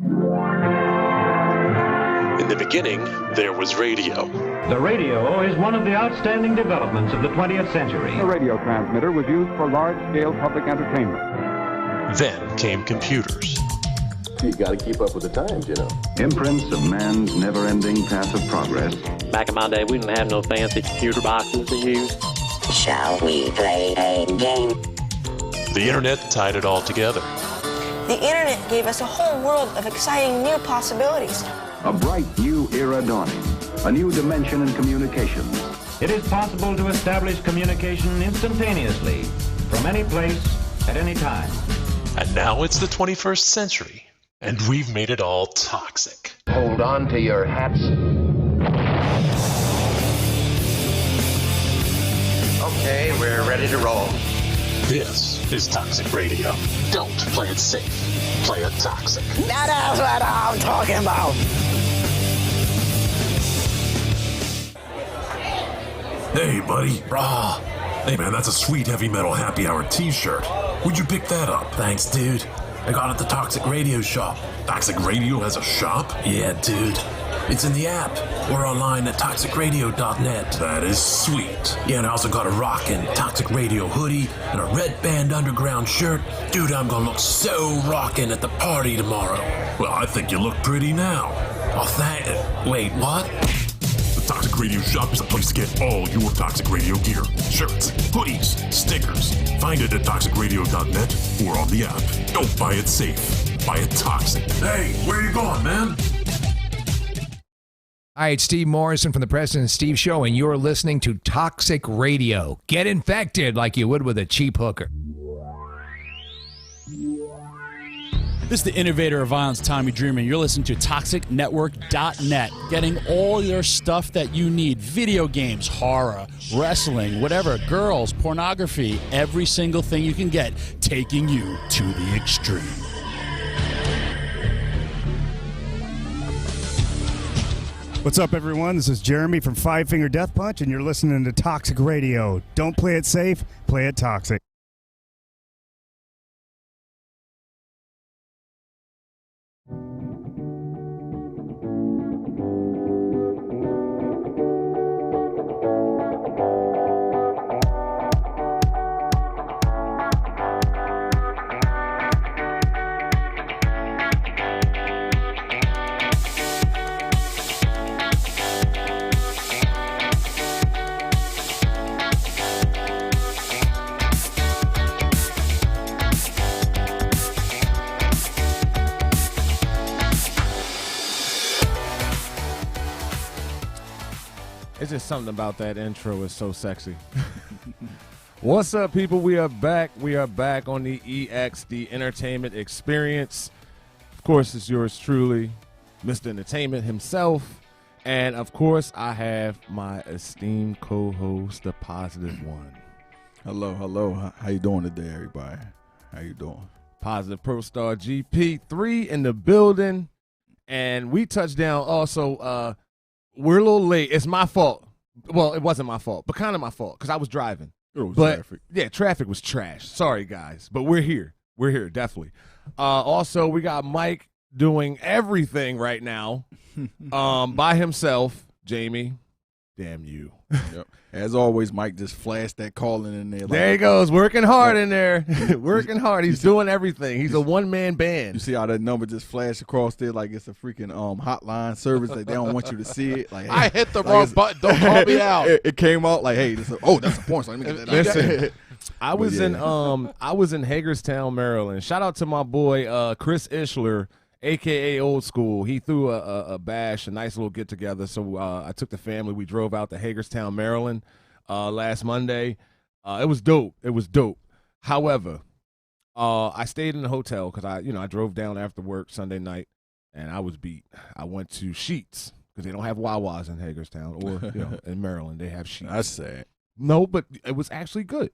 In the beginning, there was radio. The radio is one of the outstanding developments of the 20th century. The radio transmitter was used for large-scale public entertainment. Then came computers. You got to keep up with the times, you know. Imprints of man's never-ending path of progress. Back in my day, we didn't have no fancy computer boxes to use. Shall we play a game? The internet tied it all together. The internet gave us a whole world of exciting new possibilities. A bright new era dawning. A new dimension in communications. It is possible to establish communication instantaneously from any place at any time. And now it's the 21st century, and we've made it all toxic. Hold on to your hats. Okay, we're ready to roll. This is Toxic Radio. Don't play it safe. Play it toxic. That's what I'm talking about. Hey, buddy. Rah. Hey, man, that's a sweet heavy metal happy hour t-shirt. Where'd you pick that up? Thanks, dude. I got it at the Toxic Radio shop. Toxic Radio has a shop? Yeah, dude. It's in the app or online at toxicradio.net. That is sweet. Yeah, and I also got a rockin' Toxic Radio hoodie and a Red Band Underground shirt. Dude, I'm gonna look so rockin' at the party tomorrow. Well, I think you look pretty now. Oh, wait, what? The Toxic Radio shop is a place to get all your Toxic Radio gear. Shirts, hoodies, stickers. Find it at toxicradio.net or on the app. Don't buy it safe. Buy it toxic. Hey, where you going, man? Hi, it's Steve Morrison from the President Steve Show, and you're listening to Toxic Radio. Get infected like you would with a cheap hooker. This is the innovator of violence, Tommy Dreamer. You're listening to ToxicNetwork.net, getting all your stuff that you need. Video games, horror, wrestling, whatever, girls, pornography, every single thing you can get, taking you to the extreme. What's up, everyone? This is Jeremy from Five Finger Death Punch, and you're listening to Toxic Radio. Don't play it safe, play it toxic. It's just something about that intro is so sexy. What's up, people? We are back. We are back on the EX, the Entertainment Experience. Of course, it's yours truly, Mr. Entertainment himself. And, of course, I have my esteemed co-host, the Positive One. Hello, hello. How you doing today, everybody? How you doing? Positive Pro Star GP3 in the building. And we touched down also, we're a little late. It's my fault. Well, it wasn't my fault, but kind of my fault because I was driving. It was traffic. Yeah, traffic was trash. Sorry, guys. But we're here. We're here, definitely. Also, we got Mike doing everything right now by himself. Jamie, damn you. Yep. As always, Mike just flashed that calling in there. Like, there he goes, working hard in there. Working hard. He's doing everything. He's a one-man band. You see how that number just flashed across there like it's a freaking hotline service. Like they don't want you to see it. Like, hey, I hit the wrong button. Don't call me out. It came out like, hey, that's a porn. So let me get that out. Listen, I was in Hagerstown, Maryland. Shout out to my boy Chris Ishler, a.k.a. Old School. He threw a bash, a nice little get-together. So I took the family. We drove out to Hagerstown, Maryland last Monday. It was dope. It was dope. However, I stayed in the hotel because I drove down after work Sunday night, and I was beat. I went to Sheetz because they don't have Wawas in Hagerstown or in Maryland. They have Sheetz. That's sad. No, but it was actually good.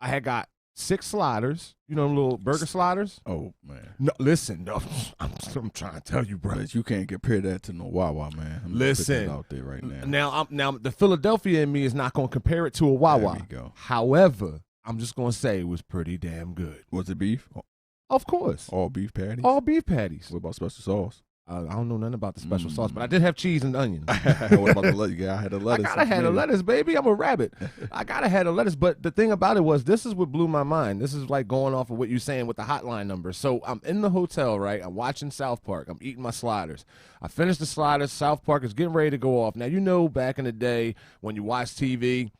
I had got 6 sliders, little burger sliders. Oh, man. No, listen, no, I'm trying to tell you, bro. But you can't compare that to no Wawa, man. Listen, out there right now. Now the Philadelphia in me is not going to compare it to a Wawa. There we go. However, I'm just going to say it was pretty damn good. Was it beef? Of course. All beef patties? All beef patties. What about special sauce? I don't know nothing about the special sauce, but I did have cheese and onions. What about the lettuce? Yeah, I had the lettuce. I gotta have the lettuce, baby. I'm a rabbit. I gotta have the lettuce. But the thing about it was, this is what blew my mind. This is like going off of what you're saying with the hotline number. So I'm in the hotel, right? I'm watching South Park. I'm eating my sliders. I finished the sliders. South Park is getting ready to go off. Now, you know, back in the day when you watch TV,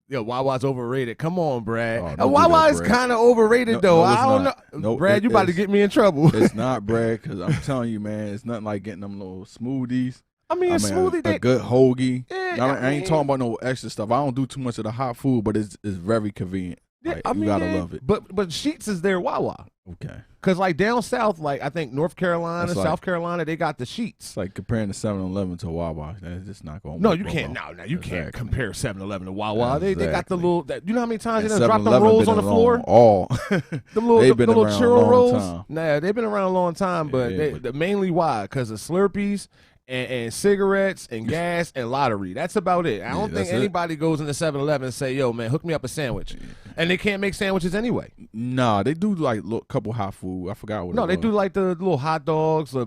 yo, Wawa's overrated. Come on, Brad. Wawa is kind of overrated, though. I don't know. No, Brad, you about to get me in trouble. It's not, Brad, because I'm telling you, man, it's nothing like getting them little smoothies. I mean, smoothie. A good hoagie. Yeah, I ain't talking about no extra stuff. I don't do too much of the hot food, but it's very convenient. Yeah, Like, you gotta love it. But Sheets is their Wawa. Okay. Because, like, down south, like, I think North Carolina, That's like- South Carolina, they got the Sheets. It's like comparing the 7-Eleven to Wawa. That's just not going to No, work. you can't. No, you can't compare 7-Eleven to Wawa. They got the Exactly. little. You know how many times And they done dropped them 7-Eleven rolls been on the around floor? all. The little, They've the been little around a churro long rolls. time. Nah, they've been around a long time, but Yeah, they mainly why? Because of Slurpees and cigarettes and gas and lottery. That's about it. I don't think that's it. anybody goes into 7-Eleven and say, "Yo, man, hook me up a sandwich," and they can't make sandwiches anyway. Nah, they do like a couple hot food. I forgot what. No, it they was. do like the little hot dogs, the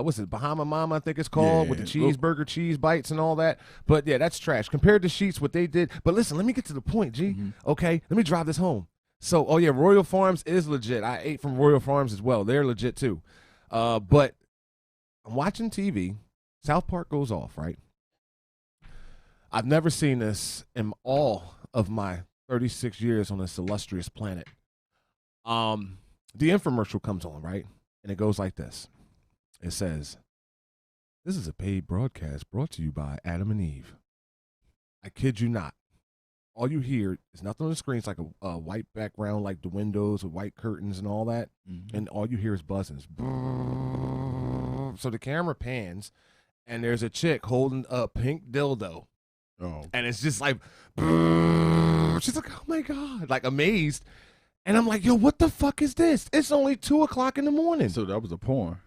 what's it, Bahama Mama, I think it's called, with the Yeah, cheeseburger, cheese bites, and all that. But yeah, that's trash compared to Sheets. What they did. But listen, let me get to the point, G. Okay, let me drive this home. So, oh yeah, Royal Farms is legit. I ate from Royal Farms as well. They're legit too. But I'm watching TV. South Park goes off, right? I've never seen this in all of my 36 years on this illustrious planet. The infomercial comes on, right? And it goes like this. It says, "This is a paid broadcast brought to you by Adam and Eve." I kid you not. All you hear is nothing on the screen. It's like a white background, like the windows with white curtains and all that. And all you hear is buzzings. So the camera pans, and there's a chick holding a pink dildo. Oh. And it's just like, she's like, "Oh my God," like amazed. And I'm like, "Yo, what the fuck is this? It's only 2:00 in the morning." So that was a porn,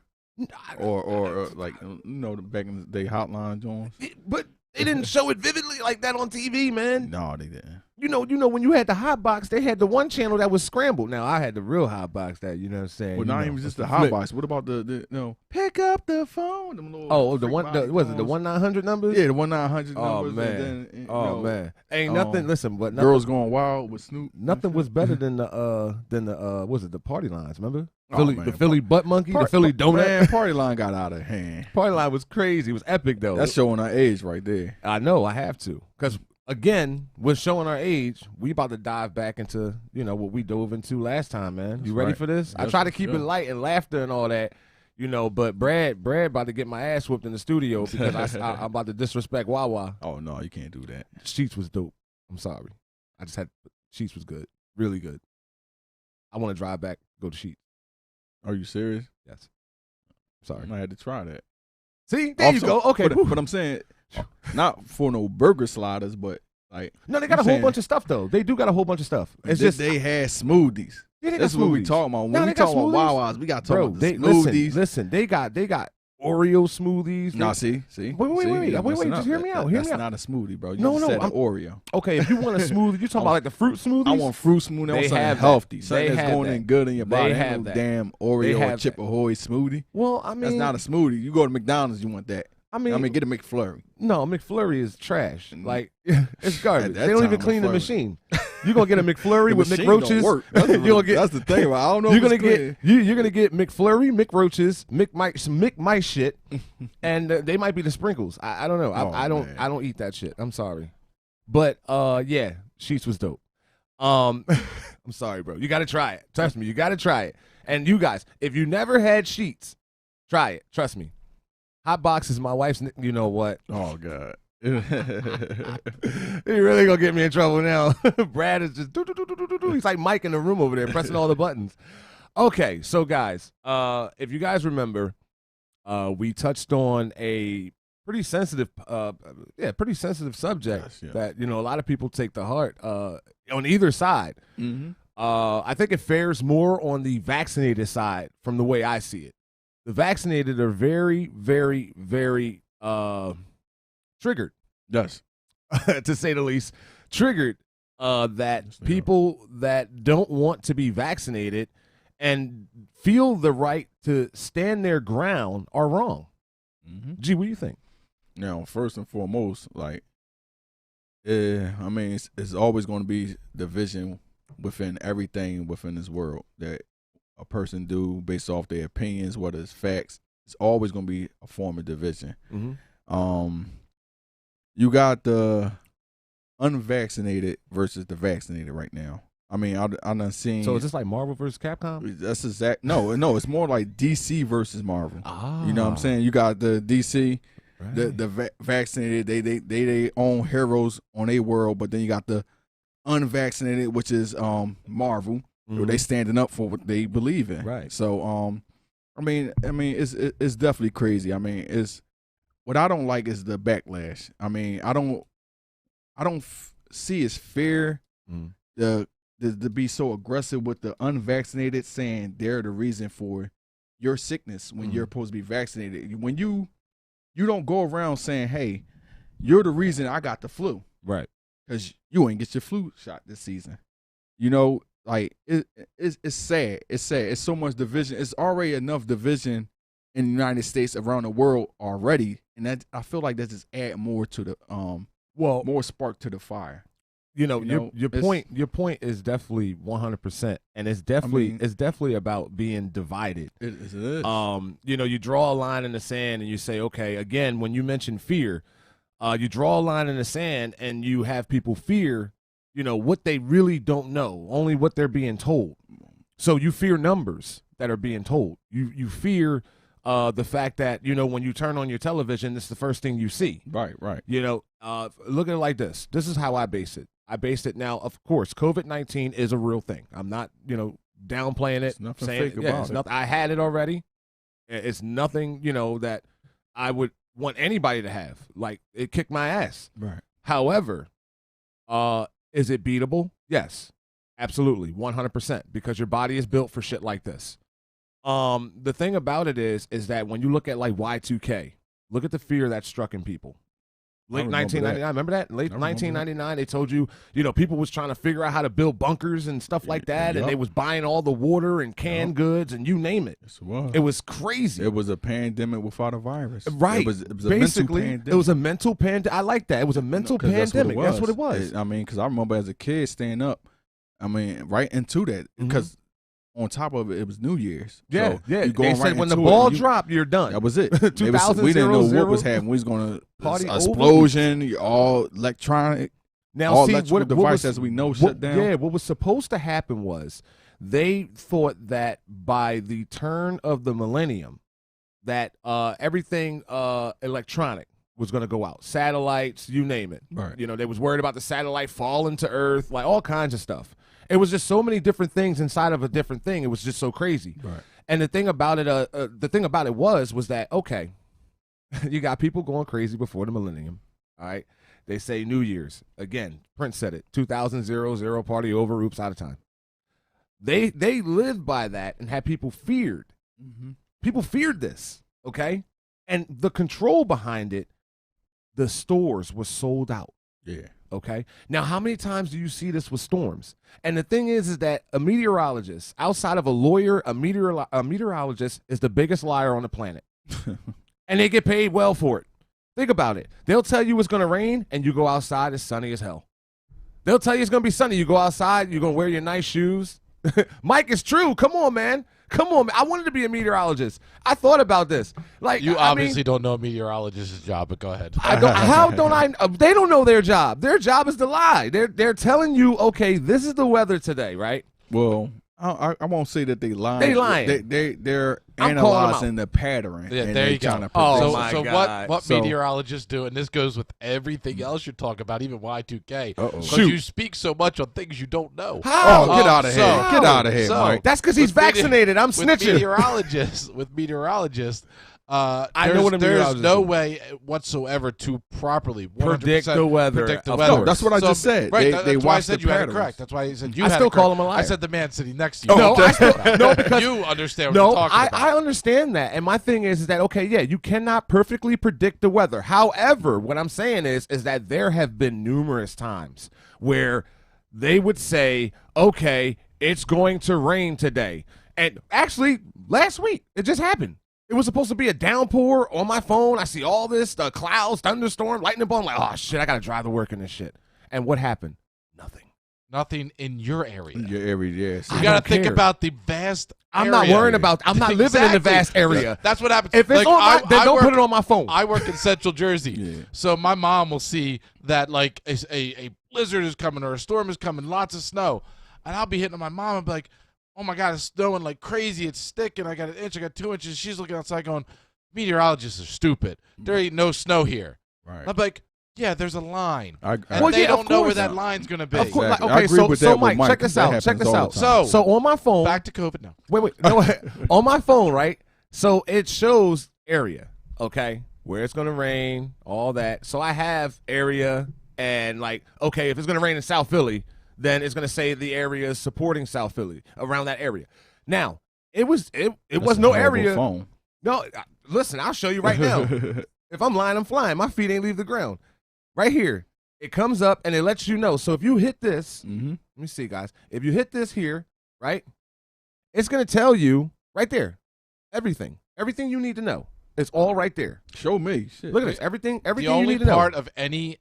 or like the back in the day hotline joints. But they didn't show it vividly like that on TV, man. No, they didn't. You know, when you had the hot box, they had the one channel that was scrambled. Now I had the real hot box that, you know what I'm saying? Well, not even just the hot flip. box. What about the pick up the phone? Them little Oh, the freak one, body was it the phones? 1-900 numbers? Yeah, the 1-900 Oh numbers. man, And then, man, ain't nothing. Listen, but nothing, Girls Going Wild with Snoop. nothing was better than the was it the party lines? Remember? Oh, The man. Philly butt monkey, the Philly donut. Man, Party Line got out of hand. Party line was crazy. It was epic though. That's showing our age right there. I know. I have to, because again, with showing our age, we about to dive back into what we dove into last time, man. You ready right. for this? I Yes, try to for keep sure. it light and laughter and all that, but Brad about to get my ass whooped in the studio because I'm about to disrespect Wawa. Oh no, you can't do that. Sheets was dope. I'm sorry. I just had Sheets was good, really good. I want to drive back, go to Sheets. Are you serious? Yes. Sorry. I had to try that. See, there you go. Okay, but I'm saying, not for no burger sliders, but like no, they got a whole bunch of stuff though. They do got a whole bunch of stuff. It's just they had smoothies. Yeah, they got That's what we smoothies. talking about. When No, we they got talk about smoothies. Wawa's, we got to talk Bro, about they the smoothies. listen. They got Oreo smoothies. Nah, They- see. Wait. Just hear me out. Hear That's me out. not a smoothie, bro. You No, just no, said I'm- an Oreo. Okay, if you want a smoothie, you talking about like the fruit smoothies? I want fruit smoothie. I want They something have that. healthy. They Something that's have going that. in good in your body. They Ain't have no that. damn They Oreo or have Chip that. Ahoy smoothie. Well, I mean, That's not a smoothie. You go to McDonald's, you want that. I mean, get a McFlurry. No, McFlurry is trash. Like it's garbage. At that They don't time, even clean the McFlurry. machine. You're gonna get a McFlurry The with machine don't McRoaches. work. That's You're gonna get. That's the thing about. I don't know. You're if gonna it's get clean. you're gonna get McFlurry, McRoaches, Mick my shit, and they might be the sprinkles. I don't know. I don't eat that shit. I'm sorry, but yeah, Sheets was dope. I'm sorry, bro. You got to try it. Trust me, you got to try it. And you guys, if you never had Sheets, try it. Trust me. Hot Box is my wife's. You know what? Oh God. You really gonna get me in trouble now. Brad is just he's like Mike in the room over there pressing all the buttons. Okay, so guys, if you guys remember, we touched on a pretty sensitive subject that a lot of people take to heart on either side. Mm-hmm. I think it fares more on the vaccinated side from the way I see it. The vaccinated are very, very, very triggered. Yes. To say the least, triggered that people that don't want to be vaccinated and feel the right to stand their ground are wrong. Gee, what do you think? Now, first and foremost, like, I mean, it's always going to be division within everything within this world that a person do based off their opinions, whether it's facts. It's always going to be a form of division. You got the unvaccinated versus the vaccinated right now. I mean, I done seen. So is this like Marvel versus Capcom? That's exact. No, it's more like DC versus Marvel. You know what I'm saying? You got the DC, the vaccinated. They own heroes on their world, but then you got the unvaccinated, which is Marvel. Where they standing up for what they believe in. Right. So I mean, it's definitely crazy. I mean, it's what I don't like is the backlash. I mean, I don't see it's fair to be so aggressive with the unvaccinated, saying they're the reason for your sickness when you're supposed to be vaccinated. When you don't go around saying, "Hey, you're the reason I got the flu," right? Because you ain't get your flu shot this season. You know, like it's sad. It's sad. It's so much division. It's already enough division in the United States, around the world already, and that I feel like that just add more to the more spark to the fire. You know, your point is definitely 100%, and it's definitely about being divided. It is. You know, you draw a line in the sand and you say, okay, again, when you mention fear, you draw a line in the sand and you have people fear, you know, what they really don't know, only what they're being told. So you fear numbers that are being told. You fear the fact that, you know, when you turn on your television, it's the first thing you see. Right. You know, look at it like this. This is how I base it. I based it now, of course, COVID-19 is a real thing. I'm not, you know, downplaying it. There's nothing fake about it. I had it already. It's nothing, you know, that I would want anybody to have. Like, it kicked my ass. Right. However, is it beatable? Yes, absolutely, 100%, because your body is built for shit like this. The thing about it is that when you look at like Y2K, look at the fear that struck in people. Late 1999, remember that? Late 1999, they told you, you know, people was trying to figure out how to build bunkers and stuff like that, and they was buying all the water and canned goods and you name it. Yes, it was. It was crazy. It was a pandemic without a virus. Right. It was basically, a mental pandemic. It was a mental pandemic. I like that. It was a mental pandemic. That's what it was. I mean, because I remember as a kid staying up, I mean, right into that, because on top of it, it was New Year's. Yeah, so They said when the ball dropped, you're done. That was it. 2000, we didn't know what was happening. We was going to party explosion, all electronic. Now, all see, electrical devices as we know shut down. Yeah, what was supposed to happen was they thought that by the turn of the millennium, that everything electronic was going to go out. Satellites, you name it. Right. You know, they was worried about the satellite falling to Earth, like all kinds of stuff. It was just so many different things inside of a different thing. It was just so crazy. Right. And the thing about it, was that, okay, you got people going crazy before the millennium. All right. They say New Year's. Again, Prince said it. 2000 party over, oops, out of time. They lived by that and had people feared. People feared this, okay? And the control behind it, the stores were sold out. Yeah. Okay. Now, how many times do you see this with storms? And the thing is that a meteorologist, outside of a lawyer, a meteorologist is the biggest liar on the planet. And they get paid well for it. Think about it. They'll tell you it's going to rain, and you go outside, it's sunny as hell. They'll tell you it's going to be sunny. You go outside, you're going to wear your nice shoes. Mike, it's true. Come on, man. Come on, man. I wanted to be a meteorologist. I thought about this. Like, you obviously don't know a meteorologist's job, but go ahead. How don't I? They don't know their job. Their job is to lie. They're telling you, okay, this is the weather today, right? Well, I won't say that they lying. They lying. They're analyzing the pattern. Yeah, and there you go. Oh my God. What meteorologists do, and this goes with everything else you're talking about, even Y2K. Because Shoot. you speak so much on things you don't know. How? Oh, get out of here. Get out of here, Mike. That's because he's vaccinated. I'm snitching. With meteorologists, I know what a there's meteorologist no is. way whatsoever to properly 100% Predict the weather. Predict the Of weather. course. That's what I just said. Right, They that's why I watch said the you had it patterns. correct. That's why I said you I had still it correct. call him a liar. I said the man sitting next to you. No, because you understand what you're talking about. I understand that. And my thing is that, okay, yeah, you cannot perfectly predict the weather. However, what I'm saying is that there have been numerous times where they would say, okay, it's going to rain today. And actually, last week, it just happened. It was supposed to be a downpour on my phone. I see all this, clouds, thunderstorm, lightning bolt. I'm like, oh, shit, I got to drive to work in this shit. And what happened? Nothing in your area. In your area, yes. You got to think about the vast I'm area. not worrying about, I'm not living in the vast area. That's what happens. If it's on then don't put it on my phone. I work in Central Jersey. So my mom will see that like a blizzard is coming or a storm is coming, lots of snow. And I'll be hitting on my mom and be like, oh my God, it's snowing like crazy. It's sticking. I got an inch. I got 2 inches. She's looking outside going, meteorologists are stupid. There ain't no snow here. Right. I'm like, yeah, there's a line. Well, they yeah, don't know where course. that line's going to be. Of course. Exactly. Like, I okay, agree with that so with Mike, Mike. check this out. That Check this happens all out. the time. So on my phone. Back to COVID now. Wait. No, on my phone, right? So it shows area, okay, where it's going to rain, all that. So I have area and like, okay, if it's going to rain in South Philly, then it's going to say the area is supporting South Philly, around that area. Now, it was no area. Phone. No, listen, I'll show you right now. If I'm lying, I'm flying. My feet ain't leave the ground. Right here. It comes up and it lets you know. So if you hit this, let me see, guys. If you hit this here, right, it's going to tell you right there everything you need to know. It's all right there. Show me. Shit. Look at this. Everything The you only need to know. part of any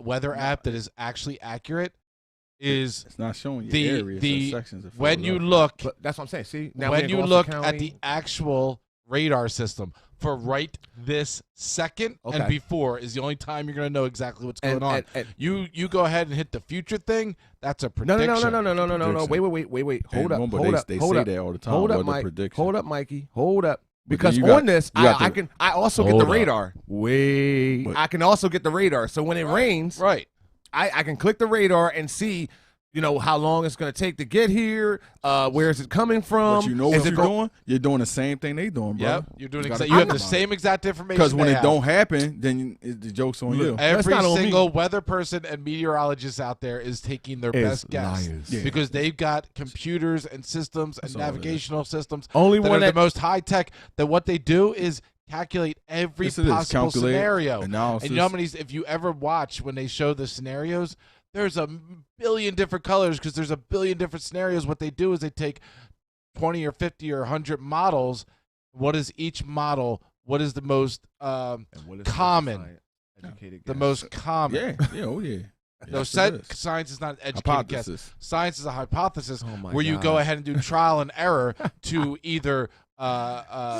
weather app that is actually accurate is it's not showing you the areas or sections of when you Philadelphia. look. But that's what I'm saying. See, now when we you in look Gloucester at County. the actual radar system for right this second and Okay. before is the only time you're going to know exactly what's going on. and- you go ahead and hit the future thing. That's a No. prediction. Wait. Hold up. Remember, Hold up. they hold say up. that all the time. Hold up, what the Mike. prediction. Hold up, Mikey. Hold up. But Because then you got- on this, you got I also get Hold the up. radar. Wait. I can also get the radar. So when it rains, right, I can click the radar and see, how long it's going to take to get here. Where is it coming from? But you know Is what it you're doing? You're doing the same thing they doing, bro. Yep, you're doing gotta you have think the about same it. exact information. Because when they it have. don't happen, then the joke's on you. Every not on me. single weather person and meteorologist out there is taking their Is best guess liars. Yeah. because they've got computers and systems and That's all it is. navigational systems Only that one are that- the most high tech. That what they do is calculate every Yes, it is. possible Calculate, scenario. analysis. And you know how many? If you ever watch when they show the scenarios, there's a billion different colors because there's a billion different scenarios. What they do is they take 20 or 50 or 100 models. What is each model? What is the most common? The most common. Oh yeah. No, Yes, it is. science is not an educated guess. Hypothesis. Science is a hypothesis my where you God. go ahead and do trial and error to either.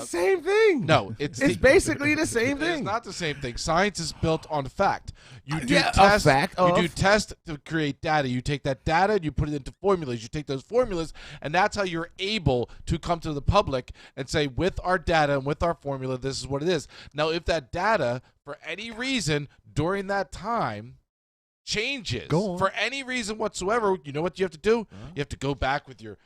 Same thing. No, it's basically the same thing. It's not the same thing. Science is built on fact. You do Yeah, a test. fact you do of- test to create data. You take that data and you put it into formulas. You take those formulas, and that's how you're able to come to the public and say, with our data and with our formula, this is what it is. Now, if that data, for any reason during that time, changes Go on. for any reason whatsoever, you know what you have to do? You have to go back with your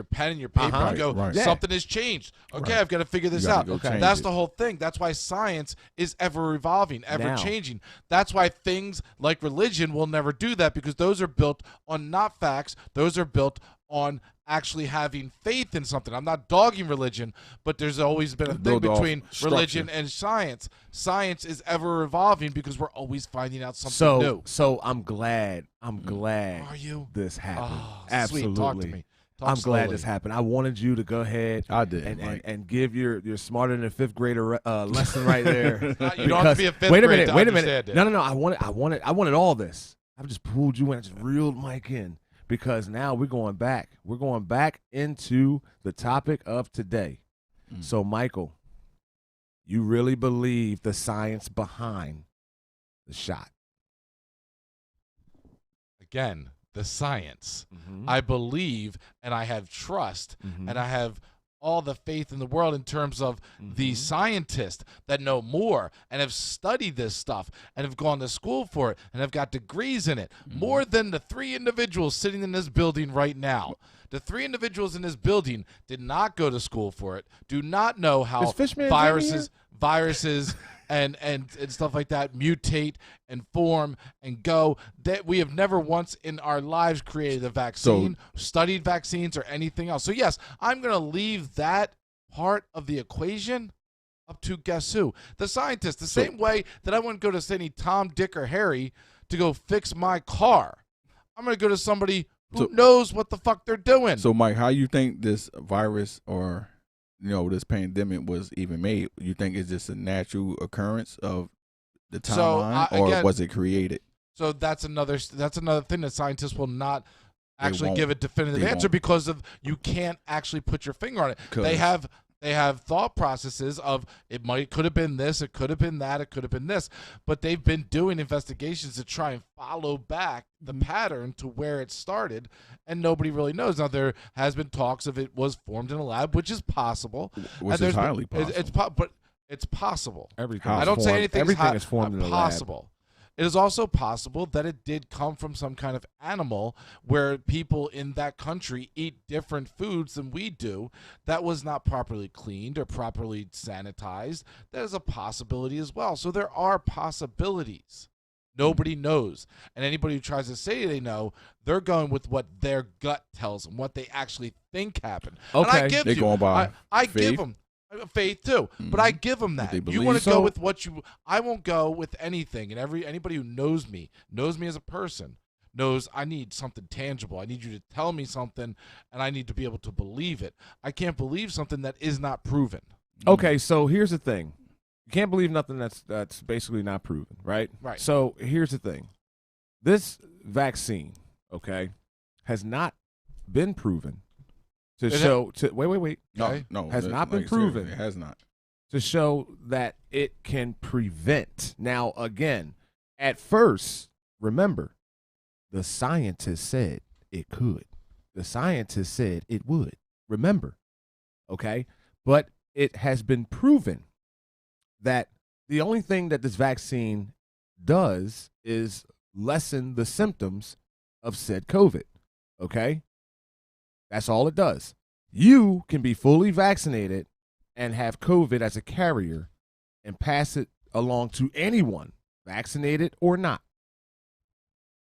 pen and your paper and go, Right. something has changed. Okay, Right. I've got to figure this gotta out. go change That's it. the whole thing. That's why science is ever evolving, ever Now. changing. That's why things like religion will never do that because those are built on not facts. Those are built on actually having faith in something. I'm not dogging religion, but there's always been a thing Build off between structure. religion and science. Science is ever evolving because we're always finding out something new. So I'm glad. Are you? This happened. Oh, Absolutely. sweet. Talk to me. Talk I'm glad slowly. this happened. I wanted you to go ahead. I did, and Mike. give your smarter than a fifth grader lesson right there. You don't have to Because- be a fifth wait a grade minute. to Wait a understand minute. it. No. I wanted all this. I've just pulled you in. I just reeled Mike in because now we're going back. We're going back into the topic of today. So, Michael, you really believe the science behind the shot? Again, the science. Mhm. I believe and I have trust and I have all the faith in the world in terms of the scientists that know more and have studied this stuff and have gone to school for it and have got degrees in it more than the three individuals sitting in this building right now. The three individuals in this building did not go to school for it, do not know how Is Fishman viruses and stuff like that mutate and form and go. That we have never once in our lives created a vaccine, studied vaccines, or anything else. So yes, I'm going to leave that part of the equation up to guess who? The scientist. The same way that I wouldn't go to any Tom, Dick, or Harry to go fix my car. I'm going to go to somebody who knows what the fuck they're doing. So, Mike, how you think this virus or this pandemic was even made? You think it's just a natural occurrence of the timeline, or was it created? So that's another thing that scientists will not actually give a definitive answer because of you can't actually put your finger on it. They have thought processes of could have been this, it could have been that, it could have been this, but they've been doing investigations to try and follow back the pattern to where it started, and nobody really knows. Now there has been talks of it was formed in a lab, which is possible, which is highly possible. but it's possible. Everything. I don't say anything is formed in a lab. Possible. It is also possible that it did come from some kind of animal where people in that country eat different foods than we do that was not properly cleaned or properly sanitized. That is a possibility as well. So there are possibilities. Nobody knows. And anybody who tries to say they know, they're going with what their gut tells them, what they actually think happened. Okay. And I give They're going by I faith? give them faith too, but I give them that. You want to go with what you. I won't go with anything. And anybody who knows me as a person, knows I need something tangible. I need you to tell me something, and I need to be able to believe it. I can't believe something that is not proven. Okay, so here's the thing: you can't believe nothing that's basically not proven, right? Right. So here's the thing: this vaccine, okay, has not been proven. Wait. No. Has not been proven. It has not. To show that it can prevent. Now, again, at first, remember, the scientists said it could. The scientists said it would. Remember, okay? But it has been proven that the only thing that this vaccine does is lessen the symptoms of said COVID, okay? That's all it does. You can be fully vaccinated and have COVID as a carrier and pass it along to anyone, vaccinated or not.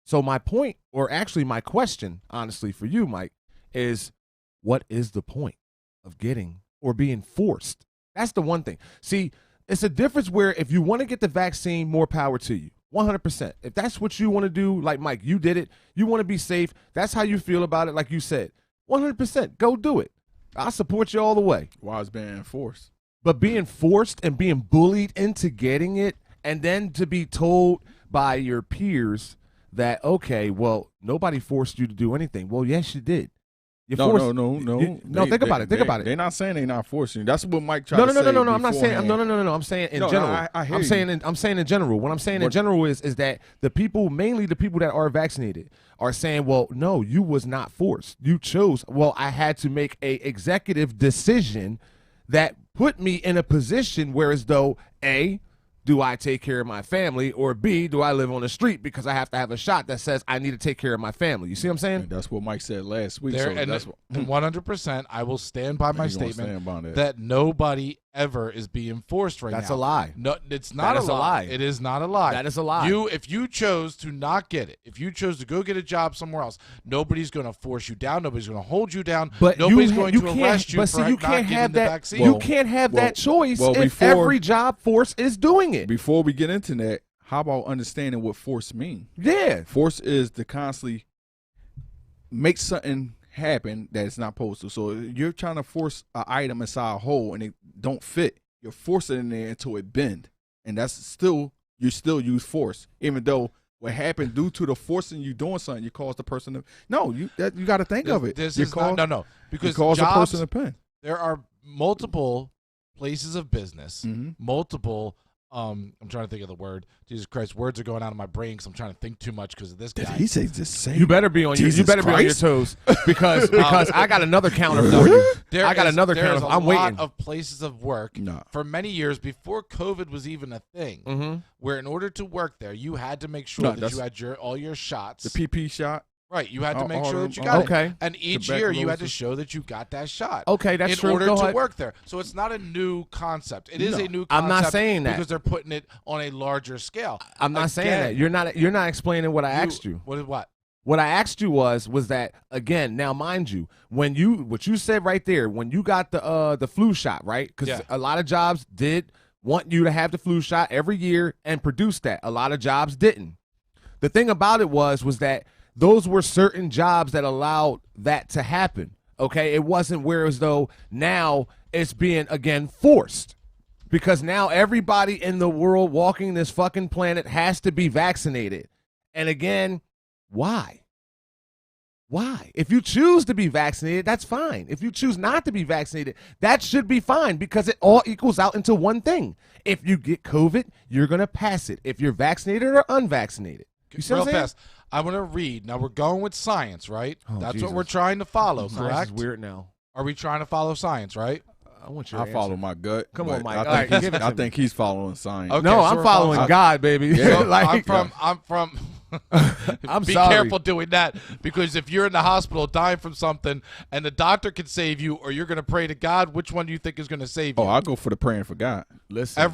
So my point, or actually my question, honestly, for you, Mike, is what is the point of getting or being forced? That's the one thing. See, it's a difference where if you want to get the vaccine, more power to you. 100%. If that's what you want to do, like Mike, you did it. You want to be safe. That's how you feel about it, like you said. 100%. Go do it. I support you all the way. Why is being forced? But being forced and being bullied into getting it, and then to be told by your peers that, okay, well, nobody forced you to do anything. Well, yes, you did. No. Think about it. They're not saying they're not forcing you. That's what Mike tried to say. No. I'm not saying. No. I'm saying in general. I hear I'm saying in general. What I'm saying in general is that the people, mainly the people that are vaccinated, are saying, well, no, you was not forced. You chose. Well, I had to make a executive decision that put me in a position where, as though A, do I take care of my family, or B, do I live on the street because I have to have a shot that says I need to take care of my family? You see what I'm saying? And that's what Mike said last week. And 100%, I will stand by my statement that nobody ever is being forced right now. That's a lie. No, it's not a lie. It is not a lie. That is a lie. If you chose to not get it, if you chose to go get a job somewhere else, nobody's going to force you down. Nobody's going to hold you down. But nobody's going to arrest you but for see, you not can't getting have the that. vaccine. You can't have that choice if every job force is doing it. Before we get into that, how about understanding what force means? Yeah. Force is to constantly make something happen that it's not supposed to. So you're trying to force an item inside a hole and it don't fit. You're forcing it in there until it bend. And that's still, you still use force. Even though what happened due to the forcing you doing something, you cause the person to, no, you got to think of it. Because you cause jobs, the person to pen. There are multiple places of business, multiple I'm trying to think of the word. Jesus Christ, words are going out of my brain because I'm trying to think too much because of this guy. Did he say just say? You better be on you better be on your toes because I got another counter for you. I got another counter. I'm waiting. There's a lot of places of work for many years before COVID was even a thing, where in order to work there, you had to make sure that you had all your shots. The PP shot. Right, you had to make sure that you got it. And each year you had to show that you got that shot. Okay, that's true. In order to work there. So it's not a new concept. It is a new concept. I'm not saying that. Because they're putting it on a larger scale. I'm not saying that. You're not explaining what I asked you. What? What I asked you was that, again, now mind you, what you said right there, when you got the flu shot, right? Because a lot of jobs did want you to have the flu shot every year and produce that. A lot of jobs didn't. The thing about it was that those were certain jobs that allowed that to happen. Okay, it wasn't whereas though now it's being again forced. Because now everybody in the world walking this fucking planet has to be vaccinated. And again, why? Why? If you choose to be vaccinated, that's fine. If you choose not to be vaccinated, that should be fine because it all equals out into one thing. If you get COVID, you're going to pass it. If you're vaccinated or unvaccinated. You see Real what I'm saying? fast. I want to read. Now, we're going with science, right? Oh, That's Jesus. what we're trying to follow, Science correct? is weird now. Are we trying to follow science, right? I want your I answer. follow my gut. Come on, but Mike. I think he's following science. Okay, no, so I'm we're following God, baby. Yeah. Like, I'm from I'm be sorry. careful doing that because if you're in the hospital dying from something and the doctor can save you or you're going to pray to God, which one do you think is going to save you? Oh, I go for the praying for God. Listen.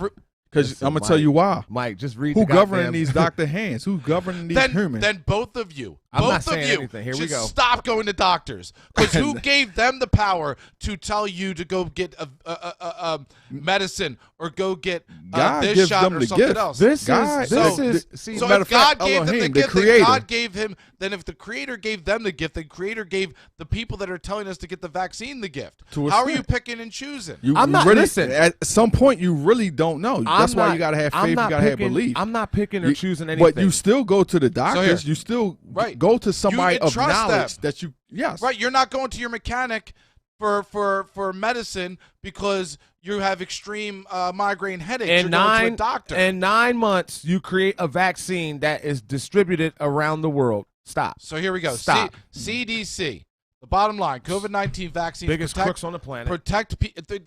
Because I'm gonna tell you why. Mike, just read. Who the governing goddamn- these doctor hands? Who governing these humans? Then both of you, I'm both not of saying you, anything. Here we should go. stop going to doctors because who gave them the power to tell you to go get a medicine or go get God this gives shot them or the something gift. else? This God- is. See, So matter if of fact, God gave them the Elohim, the gift, then creator. God gave him. Then if the Creator gave them the gift, then Creator gave the people that are telling us to get the vaccine the gift. To a How are you extent. picking and choosing? I'm not- really, listen. At some point, you really don't know. That's why not- you gotta have I'm faith. You not gotta have picking- belief. I'm not picking or choosing anything. But you still go to the doctors. here. You still Right. go to somebody of entrust knowledge them. that you. Yes. Right, you're not going to your mechanic for medicine because you have extreme migraine headaches. In you're going to a doctor. in 9 months, you create a vaccine that is distributed around the world. Stop. So here we go. Stop. CDC. The bottom line: COVID-19 vaccines Biggest crooks on the planet. Protect.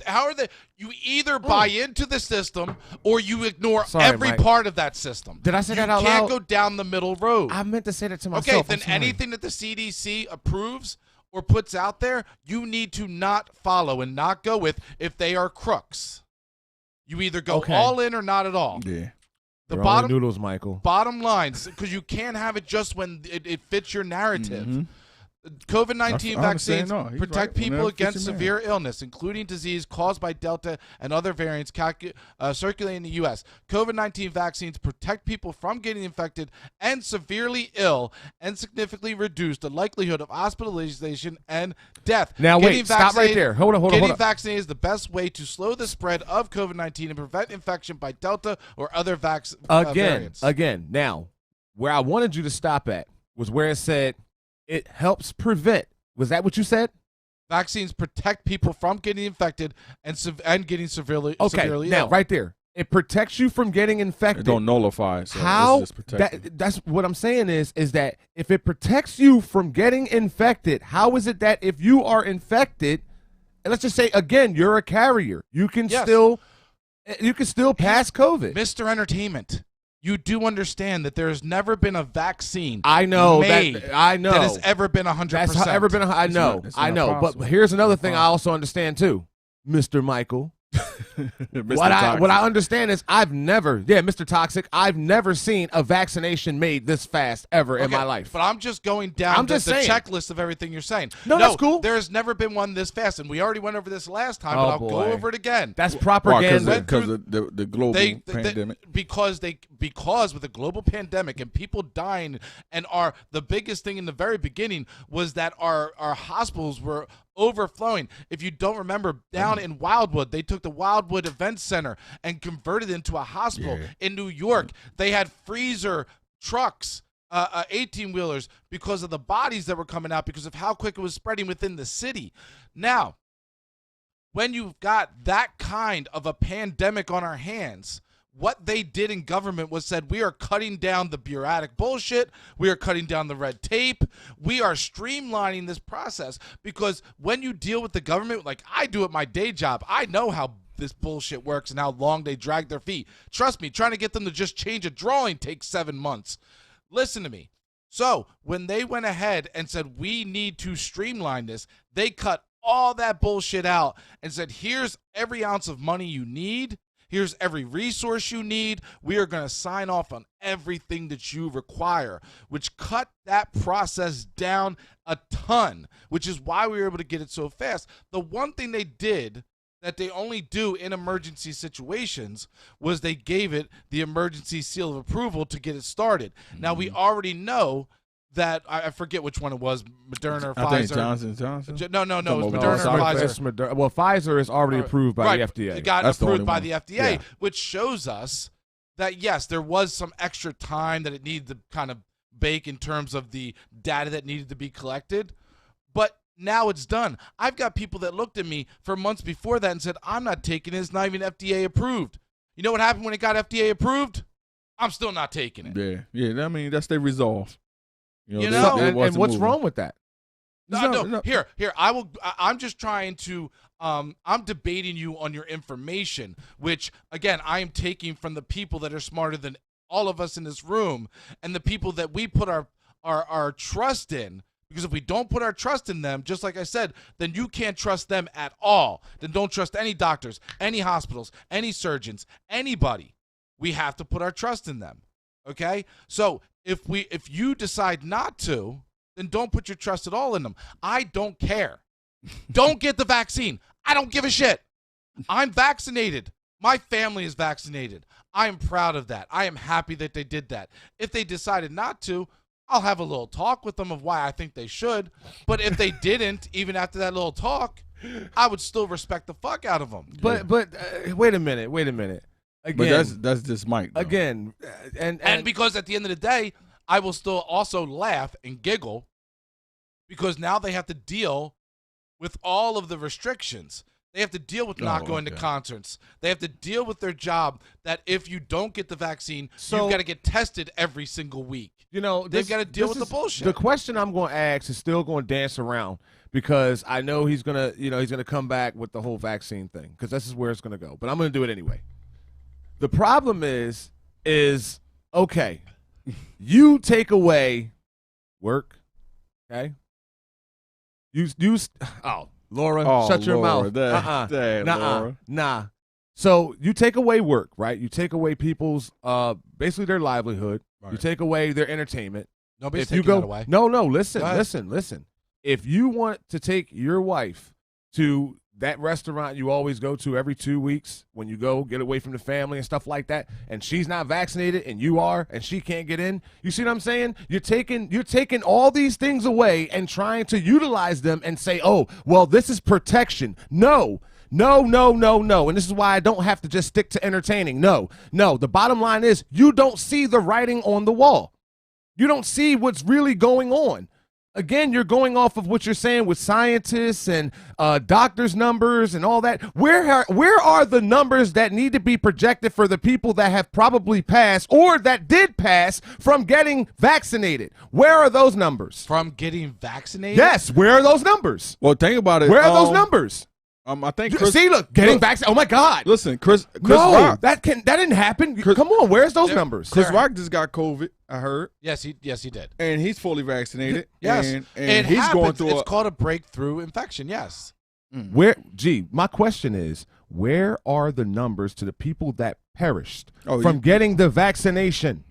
How are they? You either buy into the system or you ignore Sorry, every Mike. part of that system. Did I say that out You can't loud? go down the middle road. I meant to say that to myself. Okay, I'm then sorry. anything that the CDC approves or puts out there, you need to not follow and not go with if they are crooks. You either go Okay. all in or not at all. Yeah. The You're bottom only noodles, Michael. bottom line, because you can't have it just when it fits your narrative. Mhm. COVID-19 I understand. vaccines No, he's protect right. people Whenever it fits against your severe illness, including disease caused by Delta and other variants circulating in the U.S. COVID-19 vaccines protect people from getting infected and severely ill and significantly reduce the likelihood of hospitalization and death. Now, Getting wait, stop right there. Hold on. Getting vaccinated is the best way to slow the spread of COVID-19 and prevent infection by Delta or other variants. Again, now, where I wanted you to stop at was where it said it helps prevent. Was that what you said? Vaccines protect people from getting infected and getting severely Okay, now, ill. right there. It protects you from getting infected. It don't nullify. So How? It's just protecting. That's what I'm saying is that if it protects you from getting infected, how is it that if you are infected, and let's just say again, you're a carrier, you can still pass COVID. Mr. Entertainment, you do understand that there has never been a vaccine I know made that has ever been 100%. That's ever been. I know. It's I not know. possible. But here's another thing I also understand too, Mr. Michael. Mr. What Toxic. I understand is Mr. Toxic, I've never seen a vaccination made this fast ever in my life. But I'm just going down the saying. checklist of everything you're saying. No, that's cool. There has never been one this fast, and we already went over this last time, Oh, but I'll boy. go over it again. That's propaganda. Because of the global pandemic. Because with the global pandemic and people dying, and the biggest thing in the very beginning was that our hospitals were overflowing. If you don't remember, down in Wildwood, they took the Wildwood Event Center and converted it into a hospital. Yeah. In New York, they had freezer trucks, 18-wheelers, because of the bodies that were coming out, because of how quick it was spreading within the city. Now, when you've got that kind of a pandemic on our hands, what they did in government was said, we are cutting down the bureaucratic bullshit. We are cutting down the red tape. We are streamlining this process, because when you deal with the government, like I do at my day job, I know how this bullshit works and how long they drag their feet. Trust me, trying to get them to just change a drawing takes 7 months. Listen to me. So when they went ahead and said, we need to streamline this, they cut all that bullshit out and said, here's every ounce of money you need. Here's every resource you need. We are going to sign off on everything that you require, which cut that process down a ton, which is why we were able to get it so fast. The one thing they did that they only do in emergency situations was they gave it the emergency seal of approval to get it started. Now, we already know that I forget which one it was, Moderna or I Pfizer. think Johnson. No, it was No, Moderna or Pfizer. Well, Pfizer is already approved by the FDA. It got That's the approved only by one. the FDA, Yeah. which shows us that, yes, there was some extra time that it needed to kind of bake in terms of the data that needed to be collected. But now it's done. I've got people that looked at me for months before that and said, I'm not taking it. It's not even FDA approved. You know what happened when it got FDA approved? I'm still not taking it. Yeah. I mean, that's their resolve. You know? And what's wrong with that? No. Here. I'm just trying to. I'm debating you on your information, which again I am taking from the people that are smarter than all of us in this room, and the people that we put our trust in. Because if we don't put our trust in them, just like I said, then you can't trust them at all. Then don't trust any doctors, any hospitals, any surgeons, anybody. We have to put our trust in them. Okay? So if you decide not to, then don't put your trust at all in them. I don't care. Don't get the vaccine. I don't give a shit. I'm vaccinated. My family is vaccinated. I am proud of that. I am happy that they did that. If they decided not to, I'll have a little talk with them of why I think they should. But if they didn't, even after that little talk, I would still respect the fuck out of them. But wait a minute. Again, but that's just Mike. Though. Again, and because at the end of the day, I will still also laugh and giggle because now they have to deal with all of the restrictions. They have to deal with not going to concerts. They have to deal with their job that if you don't get the vaccine, you've got to get tested every single week. You know, they've got to deal with the bullshit. The question I'm going to ask is still going to dance around because I know he's going to come back with the whole vaccine thing because this is where it's going to go. But I'm going to do it anyway. The problem is okay, you take away work, okay? Laura, shut your mouth. Nah. So you take away work, right? You take away people's basically their livelihood. Right. You take away their entertainment. Nobody's taking that away. No, listen. If you want to take your wife to that restaurant you always go to every 2 weeks when you go get away from the family and stuff like that, and she's not vaccinated and you are, and she can't get in, you see what I'm saying? You're taking all these things away and trying to utilize them and say, oh, well, this is protection. No. And this is why I don't have to just stick to entertaining. No. The bottom line is you don't see the writing on the wall. You don't see what's really going on. Again, you're going off of what you're saying with scientists and doctors' numbers and all that. Where are the numbers that need to be projected for the people that have probably passed or that did pass from getting vaccinated? Where are those numbers? From getting vaccinated? Yes, where are those numbers? Well, think about it. Where are those numbers? I think getting vaccinated. Oh my God! Listen, Chris no, Rock. that didn't happen. Come on, where's those numbers? Chris Rock just got COVID. I heard. Yes, he did, and he's fully vaccinated. Yes, and he's going through. It's called a breakthrough infection. Yes. My question is, where are the numbers to the people that perished from getting the vaccination?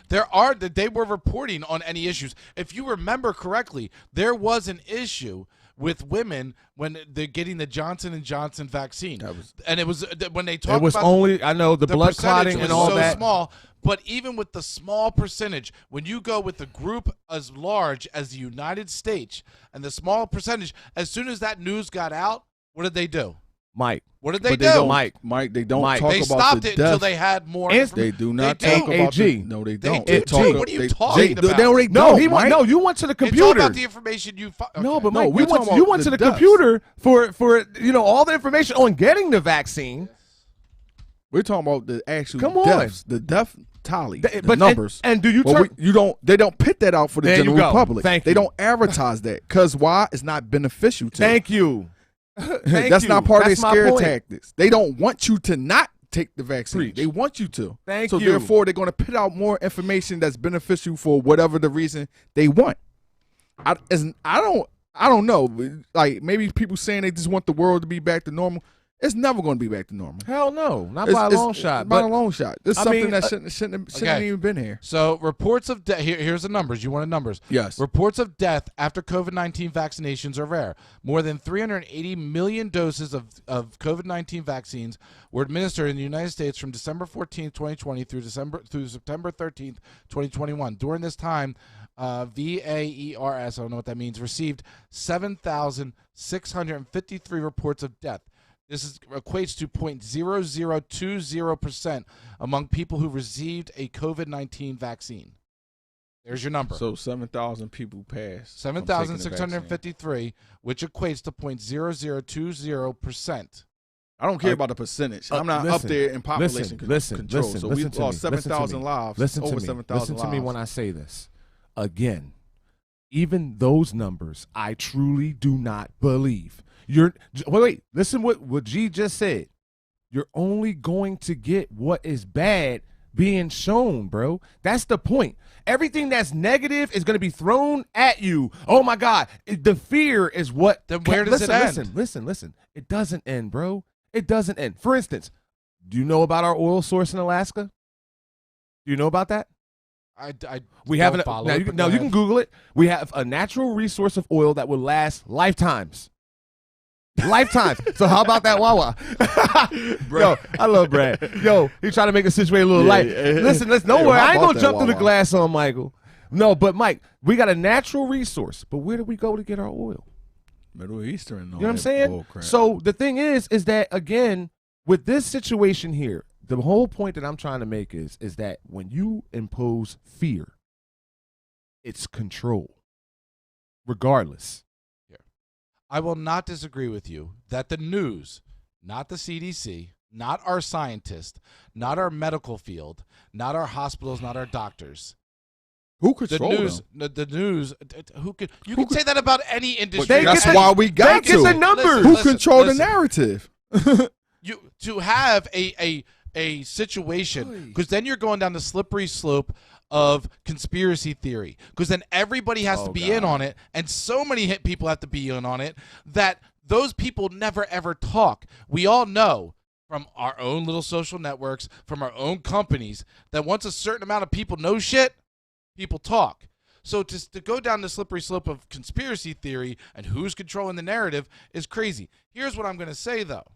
They were reporting on any issues. If you remember correctly, there was an issue with women when they're getting the Johnson & Johnson vaccine. And it was when they talked about the blood clotting and all that. Small, but even with the small percentage, when you go with a group as large as the United States and the small percentage, as soon as that news got out, what did they do? Mike. What did they do? Mike, they don't talk about they stopped the it death. until they had more. They do not talk about AG. No, they don't. They do. What are you talking about? No, you went to the computer. It's all about the information you. Okay. No, but Mike, you went to the computer for all the information on getting the vaccine. We're talking about the actual deaths, the death tally, the numbers. And do you? They don't put that out for the general public. Thank they you. don't advertise that because why? It's not beneficial to them. Thank you. That's not part of their scare tactics. They don't want you to not take the vaccine. Preach. They want you to. Thank you. So therefore, they're going to put out more information that's beneficial for whatever the reason they want. I don't know. Like maybe people saying they just want the world to be back to normal. It's never going to be back to normal. Hell no, not by a long shot. By but a long shot. This is something that shouldn't even been here. So reports of death. Here's the numbers. You wanted numbers? Yes. Reports of death after COVID-19 vaccinations are rare. More than 380 million doses of COVID-19 vaccines were administered in the United States from December 14th, 2020 through September 13th, 2021. During this time, VAERS, I don't know what that means, received 7,653 reports of death. This equates to 0.0020% among people who received a COVID-19 vaccine. There's your number. So 7,000 people passed. 7,653, which equates to 0.0020%. I don't care about the percentage. I'm not up there in population control. So we lost 7,000 lives. Listen to me. 7,000 Listen to me when I say this. Again, even those numbers, I truly do not believe. Wait. Listen what G just said. You're only going to get what is bad being shown, bro. That's the point. Everything that's negative is going to be thrown at you. Oh my God. The fear is what. Then where does it end? Listen. It doesn't end, bro. It doesn't end. For instance, do you know about our oil source in Alaska? Do you know about that? We have you can Google it. We have a natural resource of oil that will last lifetimes. So how about that Wawa? Yo, I love Brad. Yo, he trying to make the situation a little light. Listen, don't worry. I ain't gonna jump through the glass on Michael. No, but Mike, we got a natural resource. But where do we go to get our oil? Middle Eastern. You know what I'm saying? So the thing is that, again, with this situation here, the whole point that I'm trying to make is that when you impose fear, it's control, regardless. I will not disagree with you that the news, not the CDC, not our scientists, not our medical field, not our hospitals, not our doctors. Who controls the news? Who could? You can say that about any industry. That's why we got to the numbers. Who control the narrative? To have a situation, because then you're going down the slippery slope of conspiracy theory, because then everybody has to be in on it, and so many people have to be in on it that those people never ever talk. We all know from our own little social networks, from our own companies, that once a certain amount of people know shit, people talk. So to go down the slippery slope of conspiracy theory and who's controlling the narrative is crazy. Here's what I'm going to say, though.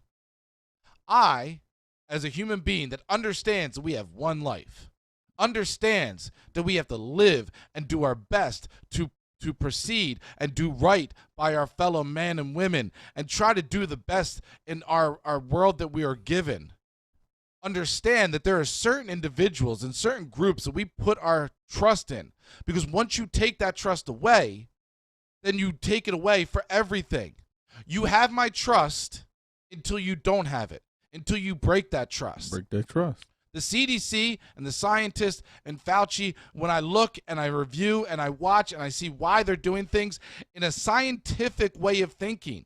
I, as a human being that understands that we have one life, understands that we have to live and do our best to proceed and do right by our fellow men and women and try to do the best in our world that we are given. Understand that there are certain individuals and certain groups that we put our trust in, because once you take that trust away, then you take it away for everything. You have my trust until you don't have it, until you break that trust. Break that trust. The CDC and the scientists and Fauci, when I look and I review and I watch and I see why they're doing things in a scientific way of thinking,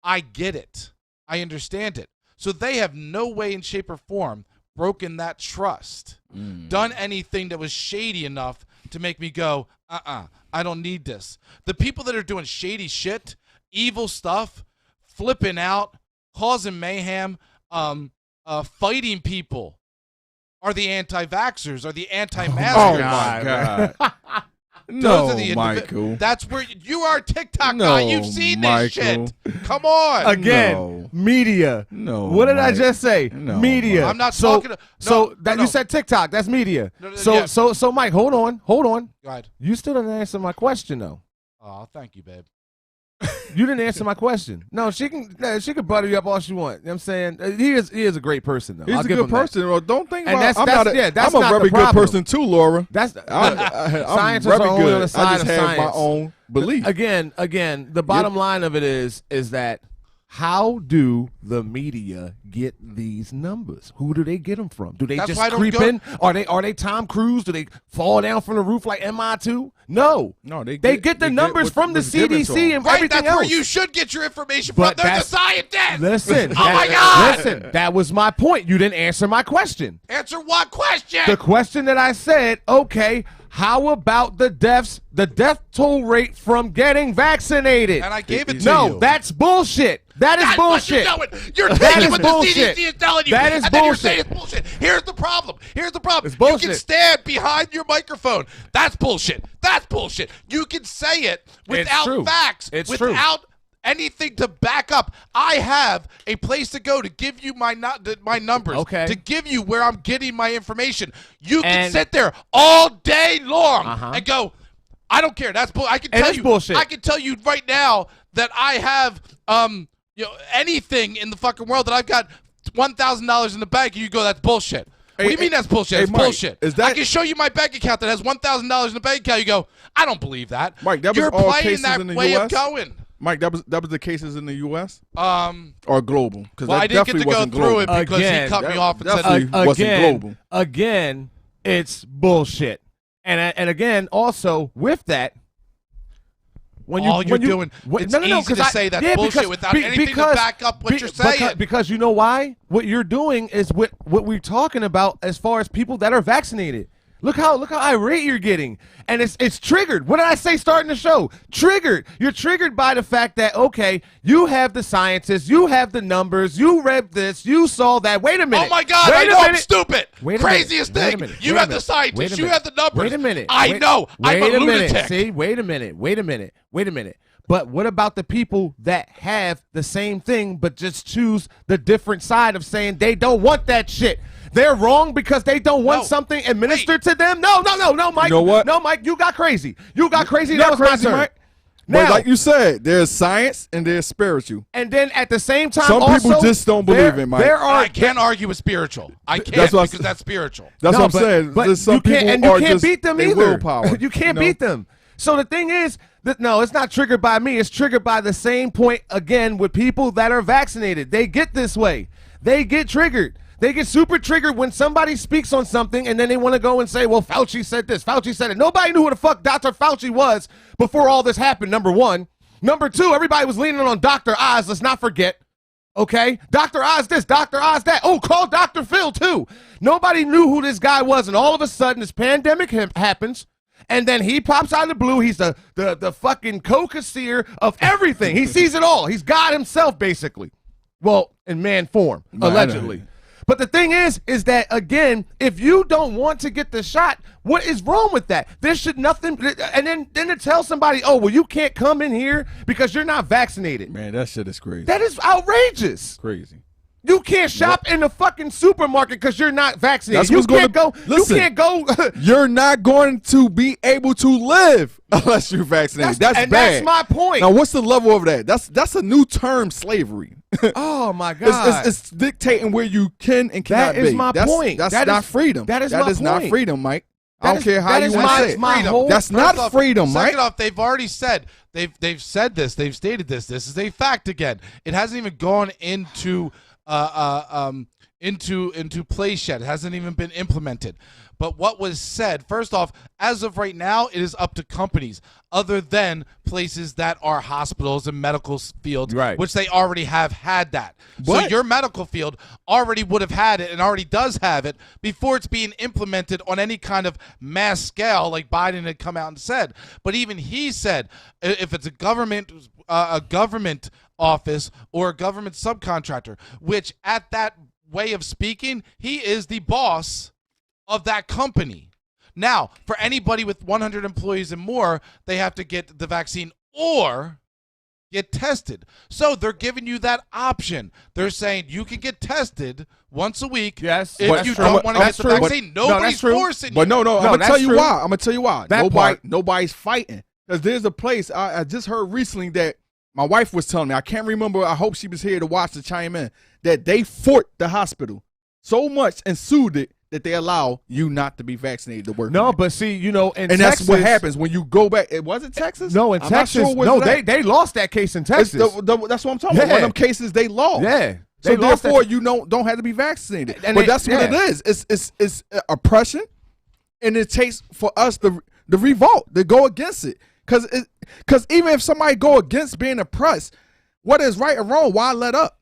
I get it. I understand it. So they have no way in shape or form broken that trust, done anything that was shady enough to make me go, I don't need this. The people that are doing shady shit, evil stuff, flipping out, causing mayhem, fighting people are the anti-vaxxers, are the anti-maskers. Oh, my God. No, Michael. That's where you are, TikTok guy. You've seen this shit. Come on. Again, media. No. What did I just say? No, media. I'm not talking. You said TikTok. That's media. So Mike, hold on. Go ahead. You still didn't answer my question though. Oh, thank you, babe. You didn't answer my question. No, she can butter you up all she wants. You know what I'm saying? He is a great person though. He's a good person. Well, don't think and about that's I'm a very good person too, Laura. I'm very only good. on the side I just of have science. my own belief. Again, the bottom line of it is that how do the media get these numbers? Who do they get them from? Do they just creep in? Are they Tom Cruise? Do they fall down from the roof like MI2? No, they get the numbers from the CDC and everything that's else. where you should get your information from. They're the scientists. Listen, oh my God! Listen, that was my point. You didn't answer my question. Answer what question? The question that I said. Okay, How about the death toll rate from getting vaccinated? And I gave it to you. No, that's bullshit. That is bullshit. You're taking what the CDC is telling you. That is and then you're bullshit. saying it's bullshit. Here's the problem. It's bullshit. You can stand behind your microphone. That's bullshit. That's bullshit. You can say it without facts. Without anything to back up. I have a place to go to give you my numbers. Okay. To give you where I'm getting my information. You can sit there all day long and go, I don't care. That's I can tell you bullshit. I can tell you right now that I have anything in the fucking world that I've got $1,000 in the bank, and you go, that's bullshit. What do you mean that's bullshit? It's Mike, bullshit. I can show you my bank account that has $1,000 in the bank account. You go, I don't believe that. Mike, that was You're all playing cases that in the way US? of going. Mike, that was the cases in the U.S. Or global? Because Well, I didn't get to go through it because he cut me off and said wasn't global. Again, it's bullshit. And again, also with that, It's easy to say that's bullshit without anything to back up what you're saying. Because you know why? What you're doing is what we're talking about as far as people that are vaccinated. Look how irate you're getting. And it's triggered. What did I say starting the show? Triggered. You're triggered by the fact that, okay, you have the scientists, you have the numbers, you read this, you saw that. Wait a minute. Oh my God, I know I'm stupid. Craziest thing. You have the scientists, you have the numbers. Wait a minute. I know. I'm a lunatic. See, wait a minute. But what about the people that have the same thing but just choose the different side of saying they don't want that shit? They're wrong because they don't want something administered to them? No, Mike. You know what? No, Mike, you got crazy. That was crazy, my turn. Mike. Now, But like you said, there's science and there's spiritual. And then at the same time, some also, people just don't believe it, Mike. I can't argue with spiritual. I can't because that's spiritual. That's what I'm saying. But There's some you can't, people and you are can't just beat them their either. willpower, You can't beat them. So the thing is that no, it's not triggered by me. It's triggered by the same point again with people that are vaccinated. They get this way. They get triggered. They get super triggered when somebody speaks on something and then they want to go and say, well, Fauci said this, Fauci said it. Nobody knew who the fuck Dr. Fauci was before all this happened, number one. Number two, everybody was leaning on Dr. Oz, let's not forget. Okay? Dr. Oz this, Dr. Oz that. Oh, call Dr. Phil too. Nobody knew who this guy was, and all of a sudden this pandemic happens, and then he pops out of the blue. He's the fucking co-cashier of everything. He sees it all. He's God himself, basically. Well, in man form, allegedly. But the thing is that, again, if you don't want to get the shot, what is wrong with that? There should nothing, and then to tell somebody, oh, well, you can't come in here because you're not vaccinated. Man, that shit is crazy. That is outrageous. Crazy. You can't shop in the fucking supermarket because you're not vaccinated. That's what's you gonna listen, can't go. You're not going to be able to live unless you're vaccinated. That's bad. That's my point. Now, what's the level of that? That's a new term, slavery. Oh my God! It's dictating where you can and cannot be. That is my point. That's not freedom. That is my point. not freedom, Mike. I don't care how you want to say it. That's First not freedom, Mike. Second off, they've already said they've said this. They've stated this. This is a fact again. It hasn't even gone into place yet. It hasn't even been implemented. But what was said, first off, as of right now, it is up to companies other than places that are hospitals and medical fields, which they already have had that. So your medical field already would have had it and already does have it before it's being implemented on any kind of mass scale like Biden had come out and said. But even he said if it's a government office or a government subcontractor, which at that way of speaking, he is the boss of that company. Now, for anybody with 100 employees and more, they have to get the vaccine or get tested. So they're giving you that option. They're saying you can get tested once a week. Yes, if you don't want to get the vaccine. Nobody's forcing you. But no, I'm gonna tell you why. I'm gonna tell you why. That nobody's fighting. Because there's a place I just heard recently that my wife was telling me. I can't remember. I hope she was here to watch the chime in. That they fought the hospital so much and sued it that they allow you not to be vaccinated to work. No, but see, in Texas, that's what happens when you go back. Was it Texas? No, in Texas. They lost that case in Texas. That's what I'm talking about. One of them cases they lost. Yeah. So therefore, you don't have to be vaccinated. But that's what it is. It's oppression, and it takes for us the revolt to go against it. Because even if somebody go against being oppressed, what is right or wrong? Why let up?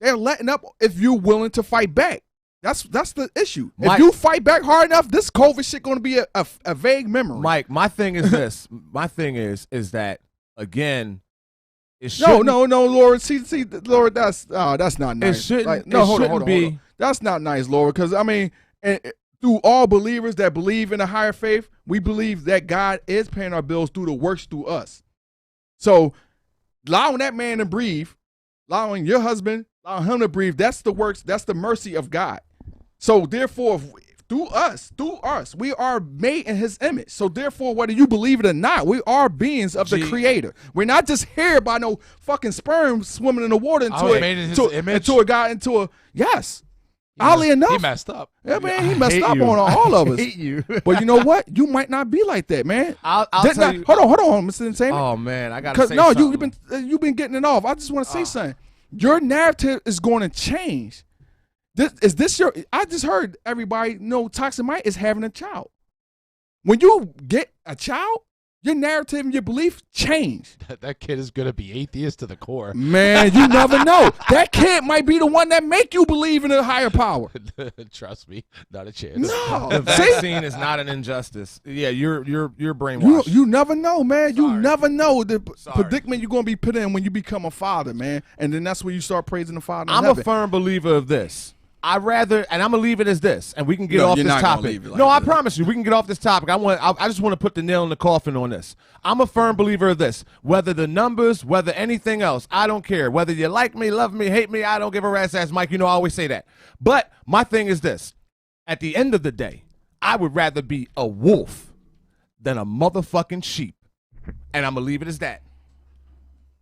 They're letting up if you're willing to fight back. That's the issue. If you fight back hard enough, this COVID shit going to be a vague memory. Mike, my thing is this. My thing is that again, no, Laura. See, Laura. That's not nice. It shouldn't. Like, no, hold shouldn't on. be. That's not nice, Laura. Because I mean, through all believers that believe in a higher faith, we believe that God is paying our bills through the works through us. So, allowing that man to breathe, allowing your husband, allowing him to breathe, that's the works. That's the mercy of God. So therefore, through us, we are made in his image. So therefore, whether you believe it or not, we are beings of the Creator. We're not just here by no fucking sperm swimming in the water into a guy, into a, yes. Oddly enough. He messed up. Yeah, man, he messed up on all of us. I hate you. But you know what? You might not be like that, man. I'll tell you. Hold on, Mr. Entertainment. Oh, man, I got to say no, something. you've been getting it off. I just want to say something. Your narrative is going to change. I just heard everybody know Toxic Mike is having a child. When you get a child, your narrative and your belief change. That kid is going to be atheist to the core. Man, you never know. That kid might be the one that make you believe in a higher power. Trust me, not a chance. No, the vaccine is not an injustice. Yeah, you're brainwashed. You never know, man. You never know the predicament you're going to be put in when you become a father, man. And then that's when you start praising the Father. I'm a firm believer of this. And I'm gonna leave it as this, and we can get off this topic. I promise you, we can get off this topic. I just want to put the nail in the coffin on this. I'm a firm believer of this. Whether the numbers, whether anything else, I don't care. Whether you like me, love me, hate me, I don't give a rat's ass, Mike. You know I always say that. But my thing is this: at the end of the day, I would rather be a wolf than a motherfucking sheep, and I'm gonna leave it as that.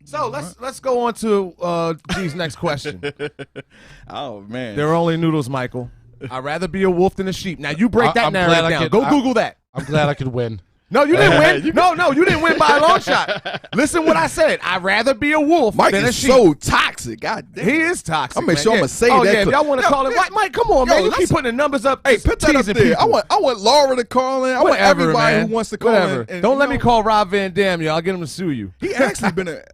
So let's go on to G's next question. Oh man, there are only noodles, Michael. I'd rather be a wolf than a sheep. Now you break that narrative down. Go Google that. I'm glad I could win. No, you didn't win. No, you didn't win by a long shot. Listen what I said. I'd rather be a wolf than a sheep. So toxic. God damn. He is toxic. I'm sure I'm gonna say that. Yeah, if y'all want to call it, Mike, come on, man. You keep putting the numbers up. Hey, put that up there. I want Laura to call in. I want everybody who wants to call in. And, don't let me call Rob Van Dam, y'all. I'll get him to sue you. He actually been a.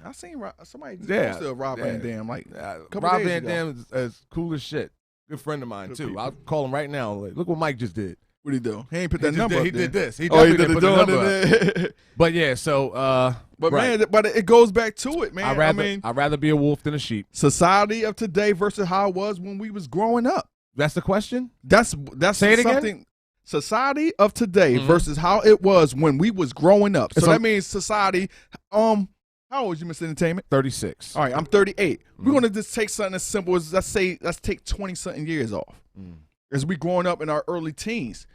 I seen somebody posted Rob Van Dam like Rob Van Dam is cool as shit. Good friend of mine too. I'll call him right now. Like, look what Mike just did. What did he do? He ain't put that number. He did this. He did put the number up. But yeah, so but man, but it goes back to it, man. I'd rather be a wolf than a sheep. Society of today versus how it was when we was growing up. That's the question. That's Say it something. again? Society of today versus how it was when we was growing up. So that means society. How old is you, Mr. Entertainment? 36. All right, I'm 38. We're gonna just take something as simple as let's take 20-something years off. As we growing up in our early teens,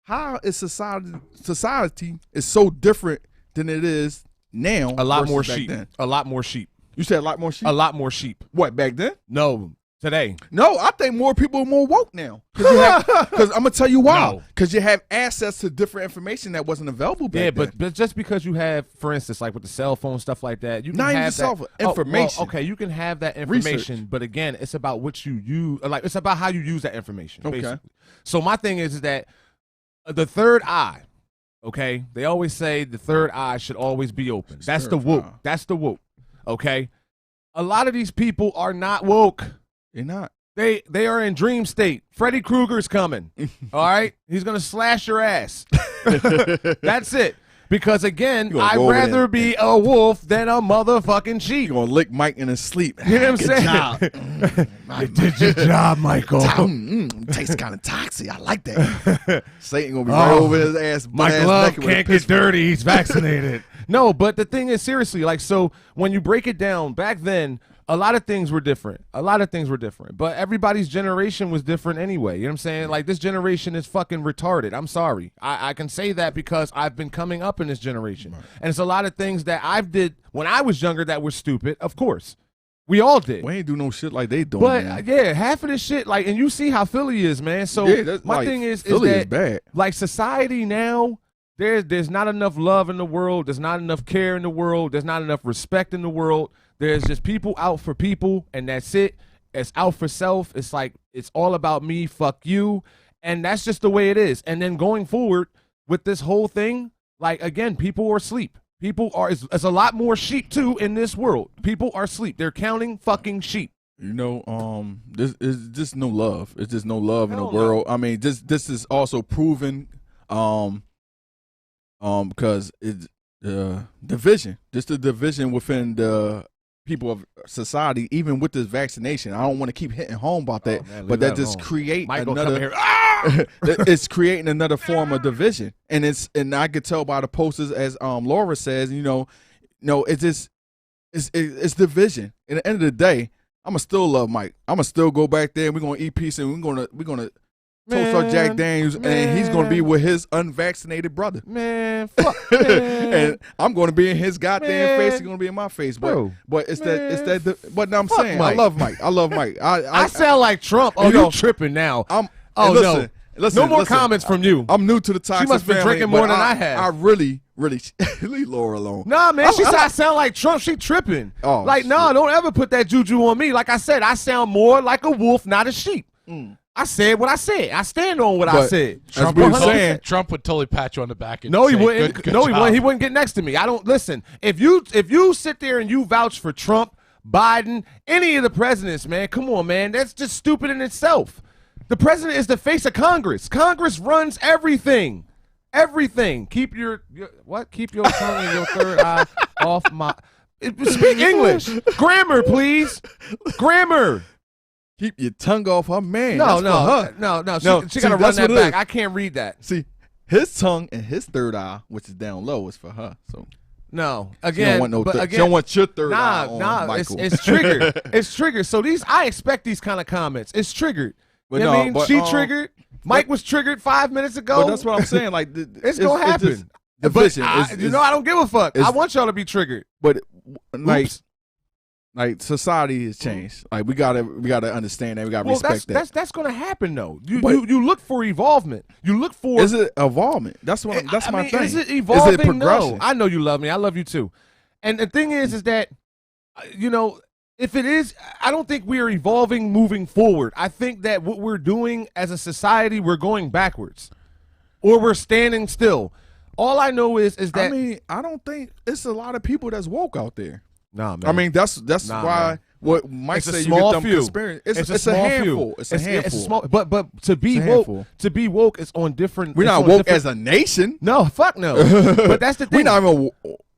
how is society is so different than it is now? A lot more back sheep. then? A lot more sheep. You said a lot more sheep. A lot more sheep. What, back then? No, today. No, I think more people are more woke now. Because I'm gonna tell you why. Because you have access to different information that wasn't available back then. But just because you have, for instance, like with the cell phone stuff like that, you can not have even cell phone, information. Okay, you can have that information, Research. but again, it's about what you use. Like it's about how you use that information. Okay. Basically. So my thing is that the third eye. Okay, they always say the third eye should always be open. That's the woke. That's the woke. Okay, a lot of these people are not woke. They're not. They are in dream state. Freddy Krueger's coming. All right? He's going to slash your ass. That's it. Because, again, I'd rather be a wolf than a motherfucking sheep. You're going to lick Mike in his sleep. You know what I'm saying? Job. You did your job, Michael. Tastes kind of toxic. I like that. Satan going to be right over his ass. My glove can't get dirty. He's vaccinated. No, but the thing is, seriously, like, so when you break it down, back then, a lot of things were different. But everybody's generation was different anyway. You know what I'm saying? Like, this generation is fucking retarded. I'm sorry. I can say that because I've been coming up in this generation. Right. And it's a lot of things that I did when I was younger that were stupid, of course. We all did. We ain't do no shit like they doing. But, yeah, half of this shit, like, and you see how Philly is, man. So, my thing is Philly that, is bad. Like, society now, there's not enough love in the world. There's not enough care in the world. There's not enough respect in the world. There's just people out for people, and that's it. It's out for self. It's like, it's all about me, fuck you. And that's just the way it is. And then going forward with this whole thing, like, again, people are asleep. It's a lot more sheep, too, in this world. People are asleep. They're counting fucking sheep. This is just no love. It's just no love in the world. I mean, this is also proven, because it's division. Just the division within the people of society, even with this vaccination. I don't want to keep hitting home about that, but that just create another. It's creating another form of division, and I could tell by the posters, as Laura says, it's division. At the end of the day, I'ma still love Mike. I'ma still go back there and we're gonna eat pizza and we're gonna toast our Jack Daniels, and he's gonna be with his unvaccinated brother. Man, fuck, man. And I'm gonna be in his goddamn face. He's gonna be in my face. But but I'm saying Mike. I love Mike. I love Mike. I sound like Trump. Oh, you tripping now? Listen, no more comments from you. I'm new to the toxic. She must be drinking more than I have. I really leave Laura alone. Nah, man, she said I sound like Trump. She tripping. Oh, no, don't ever put that juju on me. Like I said, I sound more like a wolf, not a sheep. I said what I said. I stand on what I said. Trump would totally pat you on the back and no, he say, wouldn't. Good No, he job. wouldn't. He wouldn't get next to me. I don't listen. If you sit there and you vouch for Trump, Biden, any of the presidents, man, come on, man, that's just stupid in itself. The president is the face of Congress. Congress runs everything. Everything. Keep your tongue and your third eye off my. Speak English. Grammar, please. Grammar. Keep your tongue off her man. No. She got to run that back. I can't read that. See, his tongue and his third eye, which is down low, is for her. So no, she again, don't want she don't want your third eye on it's Michael. triggered. It's triggered. So I expect these kind of comments. It's triggered. But she triggered. Mike was triggered 5 minutes ago. But that's what I'm saying. Like it's gonna happen. Division. I don't give a fuck. I want y'all to be triggered. But like society has changed. Like we gotta understand that. We gotta respect that. That's gonna happen though. You look for evolvement. You look for. Is it evolvement? That's my thing. Is it evolving? Is it progression? No. I know you love me. I love you too. And the thing is that if it is, I don't think we are evolving, moving forward. I think that what we're doing as a society, we're going backwards, or we're standing still. All I know is that I don't think it's a lot of people that's woke out there. Nah, man. I mean that's why man. what Mike said, you small get them few. Xperiance. It's a a small handful. few. It's a handful. It's a small, but to be woke is on different. We're not woke as a nation. No, fuck no. But that's the thing. We're not even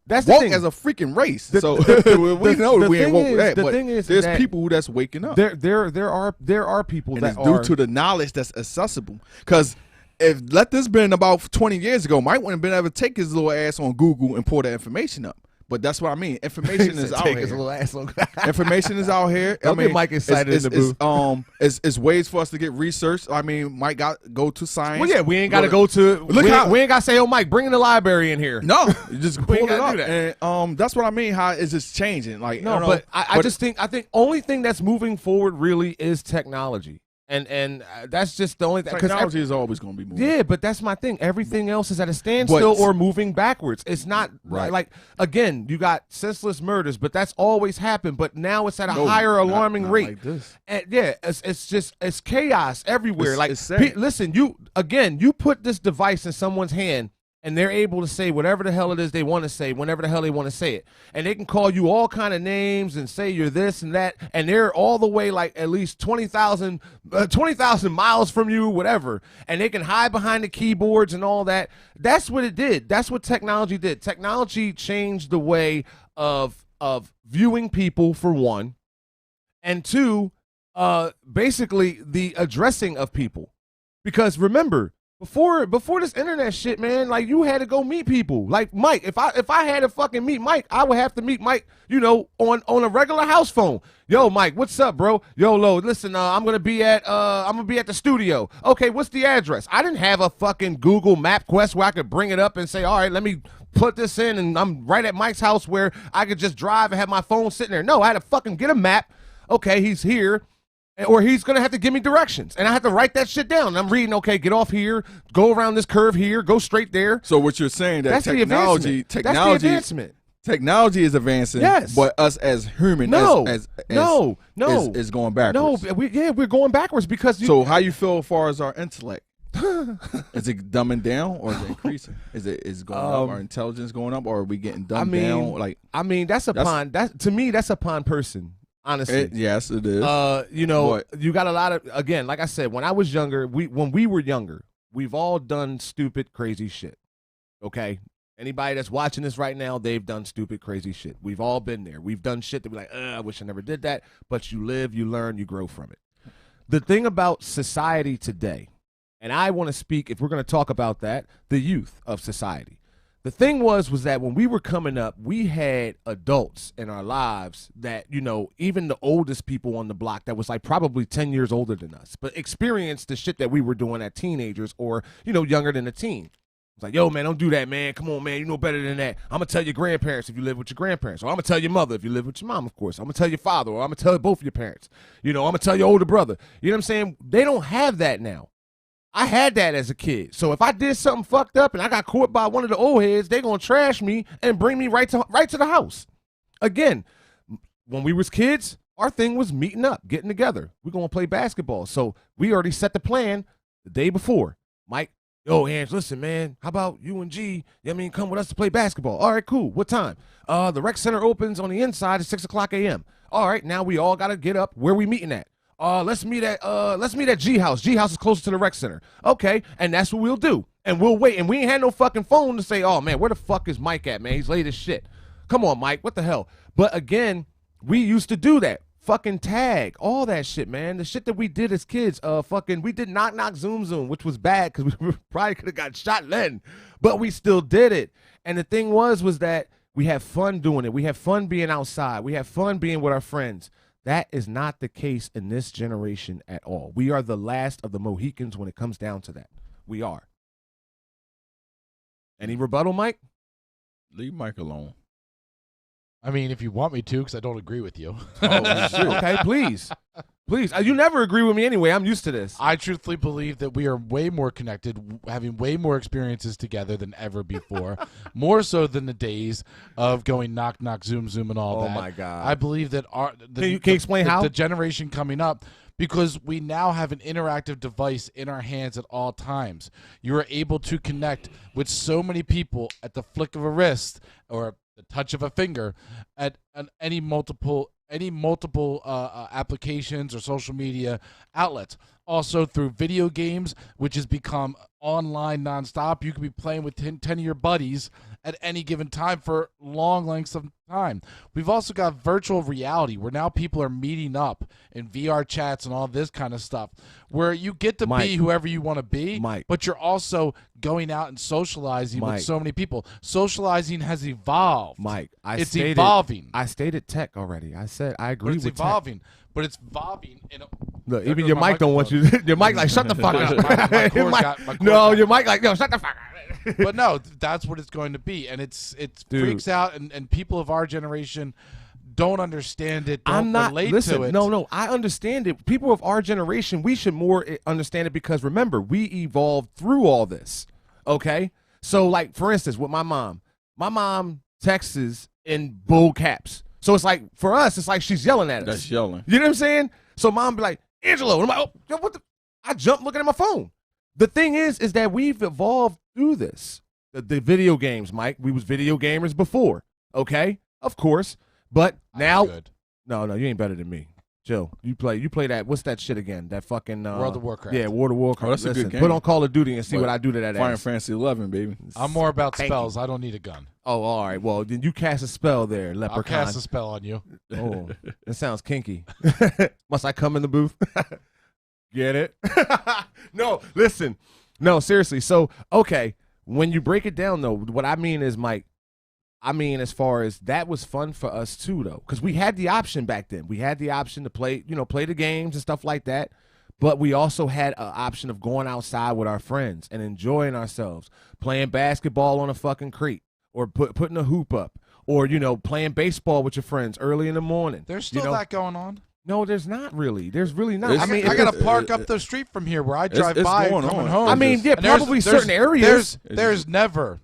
that's the woke thing. as a freaking race. We know we ain't woke with that. But thing is there's that people that's waking up. There are people and that it's due to the knowledge that's accessible. Because if let this been about 20 years ago, Mike wouldn't have been able to take his little ass on Google and pull that information up. But that's what I mean. Information is out here. Information is out here. Don't get Mike excited in the booth. It's ways for us to get research. I mean, Mike got go to science. Well, yeah, we ain't got to go to. We ain't got to say, "Oh, Mike, bring in the library in here." No, you just pull it up. That. And that's what I mean. How it's just changing. Like no, I just think only thing that's moving forward really is technology. And that's just the only thing. Technology is always going to be moving. Yeah, but that's my thing. Everything else is at a standstill or moving backwards. It's not like again, you got senseless murders, but that's always happened. But now it's at a higher alarming rate. Like this. And yeah, it's chaos everywhere. It's listen, you put this device in someone's hand. And they're able to say whatever the hell it is they want to say, whenever the hell they want to say it. And they can call you all kind of names and say you're this and that. And they're all the way like at least 20,000 miles from you, whatever. And they can hide behind the keyboards and all that. That's what it did. That's what technology did. Technology changed the way of viewing people, for one. And two, basically the addressing of people. Because remember, Before this internet shit, man, like you had to go meet people. Like Mike, if I had to fucking meet Mike, I would have to meet Mike, on a regular house phone. Yo, Mike, what's up, bro? Yo, Lo, listen, I'm gonna be at the studio. Okay, what's the address? I didn't have a fucking Google Map Quest where I could bring it up and say, all right, let me put this in, and I'm right at Mike's house where I could just drive and have my phone sitting there. No, I had to fucking get a map. Okay, he's here. Or he's going to have to give me directions. And I have to write that shit down. I'm reading, okay, get off here, go around this curve here, go straight there. So what you're saying that That's the advancement. Technology is advancing, yes. But us as humans is going backwards. No, we're going backwards because So how you feel as far as our intellect? Is it dumbing down or is it increasing? Is it going up? Our intelligence going up, or are we getting dumbed down? To me, that's upon person. honestly. Yes, it is. You got a lot of, again, like I said, you got a lot of, again, like I said, when I was younger, when we were younger, we've all done stupid, crazy shit. Okay? Anybody that's watching this right now, they've done stupid, crazy shit. We've all been there. We've done shit that we're like, I wish I never did that. But you live, you learn, you grow from it. The thing about society today, and I want to speak, if we're going to talk about that, the youth of society. The thing was that when we were coming up, we had adults in our lives that, even the oldest people on the block that was like probably 10 years older than us, but experienced the shit that we were doing at teenagers or, younger than a teen. It's like, yo, man, don't do that, man. Come on, man. You know better than that. I'm going to tell your grandparents if you live with your grandparents. Or I'm going to tell your mother if you live with your mom, of course. I'm going to tell your father, or I'm going to tell both of your parents. I'm going to tell your older brother. You know what I'm saying? They don't have that now. I had that as a kid. So if I did something fucked up and I got caught by one of the old heads, they're going to trash me and bring me right to the house. Again, when we was kids, our thing was meeting up, getting together. We're going to play basketball. So we already set the plan the day before. Mike, yo, Ange, listen, man, how about you and G, come with us to play basketball? All right, cool. What time? The rec center opens on the inside at 6 o'clock a.m. All right, now we all got to get up. Where we meeting at? Let's meet at G House. G House is closer to the rec center. Okay, and that's what we'll do. And we'll wait. And we ain't had no fucking phone to say, oh, man, where the fuck is Mike at, man? He's late as shit. Come on, Mike. What the hell? But again, we used to do that. Fucking tag, all that shit, man. The shit that we did as kids, we did knock, zoom, which was bad because we probably could have got shot then, but we still did it. And the thing was that we had fun doing it. We had fun being outside. We had fun being with our friends. That is not the case in this generation at all. We are the last of the Mohicans when it comes down to that. We are. Any rebuttal, Mike? Leave Mike alone. I mean, if you want me to, because I don't agree with you. Okay, please. Please. You never agree with me anyway. I'm used to this. I truthfully believe that we are way more connected, having way more experiences together than ever before, more so than the days of going knock, zoom, and all that. Oh, my God. I believe that Can you explain how? The generation coming up, because we now have an interactive device in our hands at all times. You are able to connect with so many people at the flick of a wrist or the touch of a finger at any multiple applications or social media outlets. Also through video games, which has become online nonstop. You could be playing with 10 of your buddies at any given time for long lengths of time. We've also got virtual reality, where now people are meeting up in VR chats and all this kind of stuff, where you get to be whoever you want to be, but you're also going out and socializing with so many people. Socializing has evolved. It's evolving. I stated tech already. I said I agree with evolving. Tech. But it's evolving. Look, even your mic don't want you. Your mic like, shut the fuck up. No, your mic like, no, shut the fuck up. But no, that's what it's going to be. And it freaks out, and people of our generation don't understand it, don't relate to it. No, I understand it. People of our generation, we should more understand it because, remember, we evolved through all this, okay? So, like, for instance, with my mom texts in bull caps. So it's like, for us, it's like she's yelling at us. That's yelling. You know what I'm saying? So mom be like, Angelo. And I'm like, oh, what the? I jump looking at my phone. The thing is that we've evolved through this. The video games, Mike. We was video gamers before, okay? Of course. But now, no, you ain't better than me. Chill. You play that. What's that shit again? That fucking World of Warcraft. Yeah, World of Warcraft. Oh, that's a good game. Put on Call of Duty and see what I do to that Final ass. Fantasy 11, baby. I'm more about spells. I don't need a gun. Oh, all right. Well, then you cast a spell there, Leprechaun. I'll cast a spell on you. Oh, that sounds kinky. Must I come in the booth? Get it? No, listen. No, seriously. So, okay, when you break it down, though, what I mean is, Mike, as far as that was fun for us, too, though, because we had the option back then. We had the option to play the games and stuff like that. But we also had an option of going outside with our friends and enjoying ourselves, playing basketball on a fucking creek, or putting a hoop up, or, playing baseball with your friends early in the morning. There's still that going on? No, there's not really. There's really not. I got to park up the street from here where I drive by coming home. I mean, yeah, probably certain areas. There's never,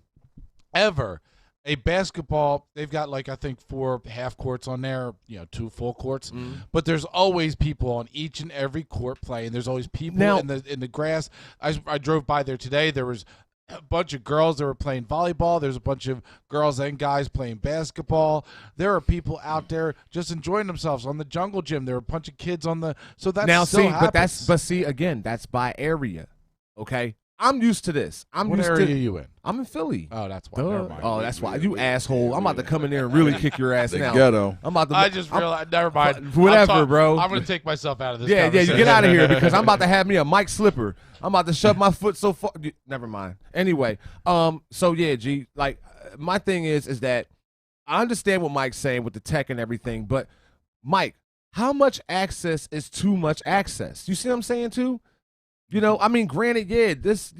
ever a basketball. They've got I think 4 half courts on there, 2 full courts. But there's always people on each and every court playing. There's always people in the grass. I drove by there today. There was a bunch of girls that were playing volleyball. There's a bunch of girls and guys playing basketball. There are people out there just enjoying themselves on the jungle gym. There are a bunch of kids on the now still see, happens. but see again, that's by area. Okay, I'm used to this. What area are you in? I'm in Philly. Oh, that's why. Never mind. Oh, that's why. You asshole. I'm about to come in there and really kick your ass now. Ghetto. I'm about to. I just realized. Never mind. Whatever, bro. I'm going to take myself out of this. Yeah, conversation. you get out of here because I'm about to have me a Mike Slipper. I'm about to shove my foot so far. Never mind. Anyway, so yeah, G. Like, my thing is that I understand what Mike's saying with the tech and everything, but Mike, how much access is too much access? You see what I'm saying too? You know, I mean, granted, yeah, this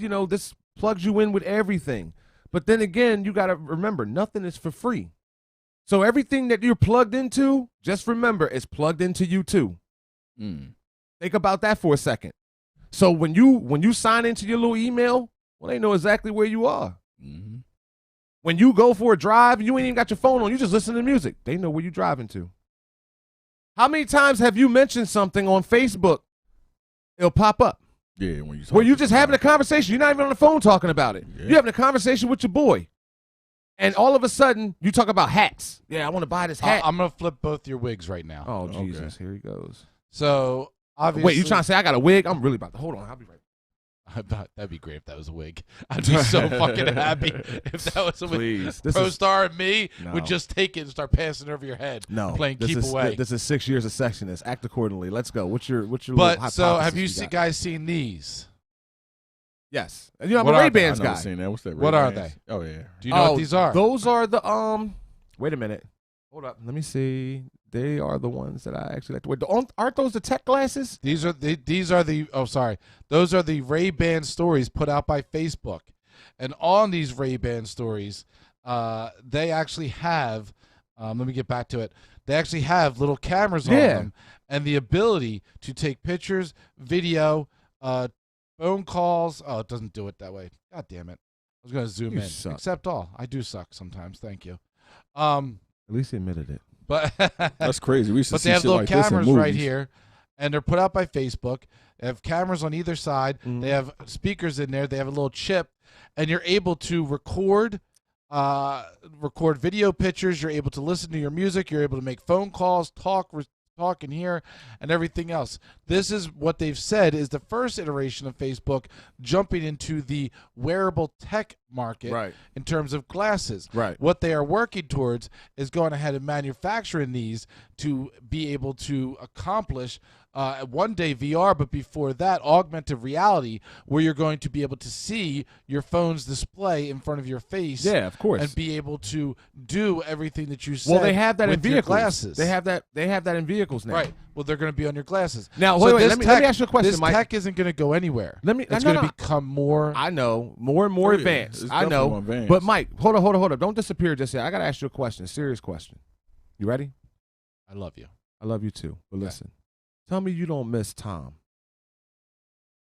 plugs you in with everything. But then again, you got to remember, nothing is for free. So everything that you're plugged into, just remember, it's plugged into you too. Think about that for a second. So when you sign into your little email, well, they know exactly where you are. When you go for a drive, you ain't even got your phone on. You just listen to music. They know where you're driving to. How many times have you mentioned something on Facebook? It'll pop up. Yeah, when you just having a conversation, you're not even on the phone talking about it. Yeah. You're having a conversation with your boy, and all of a sudden you talk about hats. Yeah, I want to buy this hat. I'm gonna flip both your wigs right now. Oh Jesus, here he goes. So obviously, wait, you trying to say I got a wig? I'm really about to hold on. I'll be right. That'd be great if that was a wig. I'd be so fucking happy if that was a wig. Please, ProStar and me would just take it and start passing it over your head. No, playing this Keep is, Away. This is 6 years of sexiness. Act accordingly. Let's go. What's your But little so have you got? guys seen these? Yes. You know, I'm a Ray-Bans guy. Seen that. What's that? What are they? Oh yeah. Do you know what these are? Those are the Wait a minute. Hold up. Let me see. They are the ones that I actually like to wear. Aren't those the tech glasses? These are the oh sorry. Those are the Ray-Ban stories put out by Facebook. And on these Ray-Ban stories, they actually have let me get back to it. They actually have little cameras on them and the ability to take pictures, video, phone calls. Oh, it doesn't do it that way. God damn it. I was going to zoom You in. suck. Except all. I do suck sometimes. Thank you. At least he admitted it. But that's crazy. We used to but see they have shit little like this in cameras right movies. here, and they're put out by Facebook. They have cameras on either side. They have speakers in there. They have a little chip, and you're able to record video pictures. You're able to listen to your music. You're able to make phone calls, talk in here, and everything else. This is what they've said is the first iteration of Facebook jumping into the wearable tech market in terms of glasses. What they are working towards is going ahead and manufacturing these to be able to accomplish one day VR, but before that, augmented reality, where you're going to be able to see your phone's display in front of your face. Yeah, of course. And be able to do everything that you said. Well, they have that in with your vehicles. glasses. They have that in vehicles now. Right. Well, they're going to be on your glasses. Now, So wait, this let me ask you a question, This Mike. tech isn't going to go anywhere. It's going to become more. I know, more and more Oh, yeah. advanced. It's I know. definitely more advanced. But Mike, hold up. Don't disappear just yet. I got to ask you a question, a serious question. You ready? I love you. I love you too. But listen, tell me you don't miss Tom.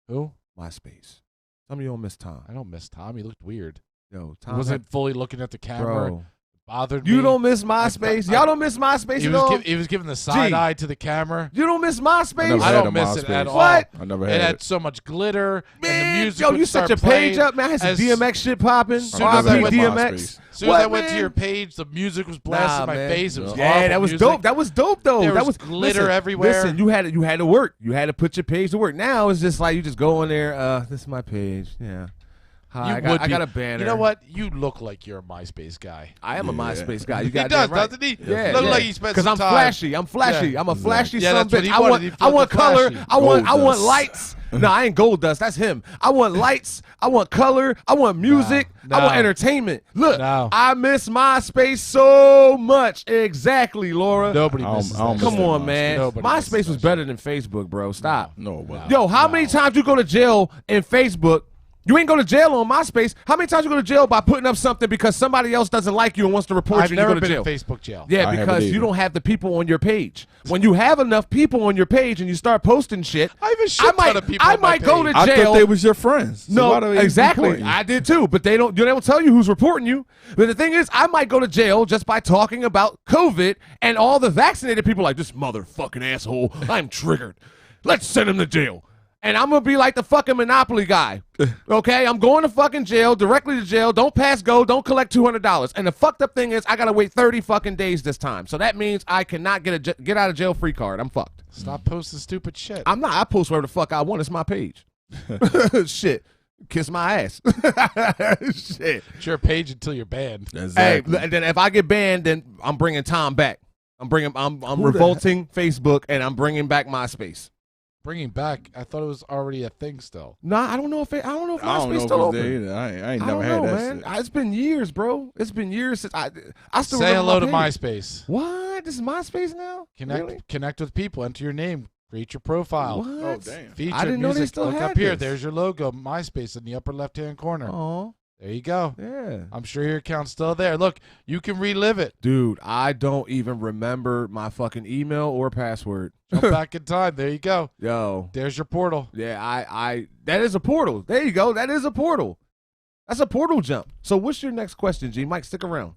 Who? MySpace. Tell me you don't miss Tom. I don't miss Tom. He looked weird. Yo, He Tom wasn't fully looking at the camera. Bro. Bothered me. You don't miss MySpace? Y'all don't miss MySpace He at was, all? he was giving the side eye to the camera. You don't miss MySpace? I don't miss it at all. What? I never It had had it. so much glitter. Man, and the music yo, would you set start your page playing up, man. I had some as DMX shit popping. soon as I went- DMX. As soon as I went to your page, the music was blasting my man. face. It was yeah, awful that was music. dope. That was dope though. There that was glitter everywhere. Listen, you had to work. You had to put your page to work. Now it's just like you just go in there. This is my page. Yeah. Hi, I got a banner. You know what? You look like you're a MySpace guy. I am a MySpace guy. You He got does, right. doesn't he? Yeah, Look yeah. like he spent Because some I'm time. flashy. I'm flashy. Yeah. I'm a flashy Yeah, son of that's a what bitch. he I wanted. want. He I want flipped the color. flashy. I want Gold dust. lights. No, I ain't gold dust. That's him. I want lights. I want color. I want music. No. I want entertainment. Look, No. I miss MySpace so much. Exactly, Laura. Nobody I don't- misses I don't that. miss Come that on, MySpace. man. Nobody MySpace was better than Facebook, bro. Stop. No, it wasn't. Yo, how many times you go to jail in Facebook? You ain't go to jail on MySpace. How many times you go to jail by putting up something because somebody else doesn't like you and wants to report I've you? never and you been go to in jail. Facebook jail. Yeah, I haven't because you either. don't have the people on your page. When you have enough people on your page and you start posting shit, I have a shit ton of people I on my might go page. to I jail. thought they was your friends. So why do No, they exactly. report you? I did too, but they don't tell you who's reporting you. But the thing is, I might go to jail just by talking about COVID, and all the vaccinated people are like, this motherfucking asshole, I'm triggered. Let's send him to jail. and I'm gonna be like the fucking Monopoly guy. Okay, I'm going to fucking jail, directly to jail. Don't pass go. Don't collect $200. And the fucked up thing is, I gotta wait 30 fucking days this time. So that means I cannot get a get out of jail free card. I'm fucked. Stop posting stupid shit. I'm not. I post whatever the fuck I want. It's my page. Shit. Kiss my ass. Shit. It's your page until you're banned. Exactly. Hey, then if I get banned, then I'm bringing Tom back. I'm revolting Facebook, and I'm bringing back MySpace. Bringing back? I thought it was already a thing still. Nah, I don't know if MySpace still open. I ain't never had that man. shit. It's been years, bro. It's been years since I still say hello to my page. MySpace. What? This is MySpace now? Connect with people. Enter your name. Create your profile. What? Oh, damn. Feature I didn't know they still Look had up here. this. There's your logo, MySpace, in the upper left-hand corner. Oh, there you go. yeah. I'm sure your account's still there. Look, you can relive it. Dude, I don't even remember my fucking email or password. Jump back in time. There you go. Yo. There's your portal. Yeah, I that is a portal. There you go. That is a portal. That's a portal jump. So what's your next question, G? Mike, stick around.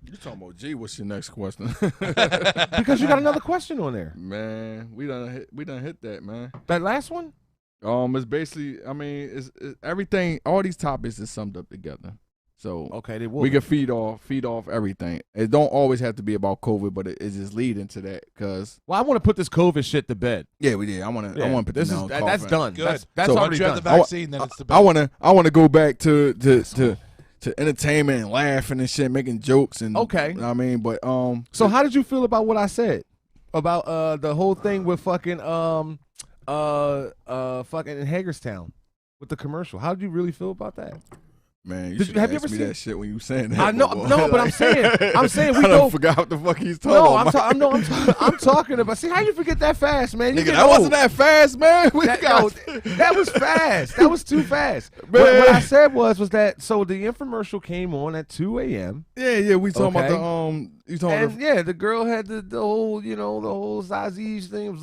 You talking about G? What's your next question? Because you got another question on there. Man, we done hit that, man. That last one? It's basically, I mean, it's everything. All these topics is summed up together. So okay, they will. We can feed off everything. It don't always have to be about COVID, but it's just leading to that. Cause I want to put this COVID shit to bed. Yeah, we did. I want to put this down. That's done. Good. That's so already once you have done. the vaccine, then it's the best. I want to go back to entertainment and laughing and shit, making jokes and okay. I mean, but So how did you feel about what I said about the whole thing with fucking fucking in Hagerstown with the commercial? How did you really feel about that? Man, have you ever me seen that shit when you saying that? I know, no, but I'm saying we I forgot what the fuck he's talking about. I'm talking about. See how you forget that fast, man? Nigga, that wasn't that fast, man. That was fast. That was too fast. What I said was that so the infomercial came on at 2 a.m. Yeah, we talking about the you talking the girl had the whole the whole Zazie thing was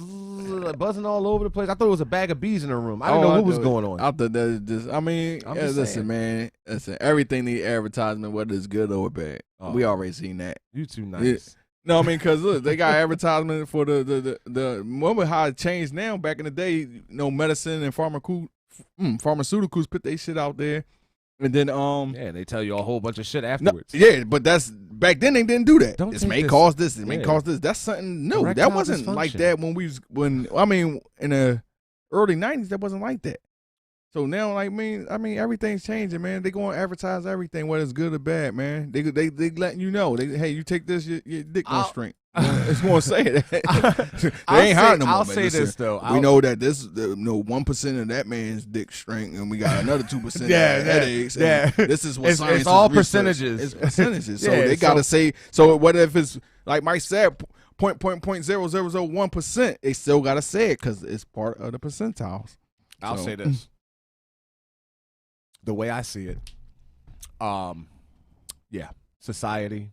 buzzing all over the place. I thought it was a bag of bees in her room. I didn't know what was going on. I thought that just. I mean, listen, man. Listen, everything need advertisement, whether it's good or bad. We already seen that. You too nice. Yeah. No, I mean, because look, they got advertisement for the moment how it changed now. Back in the day, medicine and pharmaceuticals put their shit out there, and then they tell you a whole bunch of shit afterwards. But that's back then they didn't do that. This may cause this. It may cause this. That's something new. Erectile That wasn't like that when in the early 90s. That wasn't like that. So now, I mean, everything's changing, man. They gonna advertise everything, whether it's good or bad, man. They letting you know. Hey, you take this, your dick gonna shrink. It's gonna say that. They ain't hiding no more. I'll say this though. We know that 1% of that man's dick shrink, and we got another 2% headaches. Yeah, this is what science. It's all research. percentages. It's percentages. So they gotta say. So what if it's like Mike said, 0.0001%? They still gotta say it because it's part of the percentiles. I'll say this. The way I see it, society.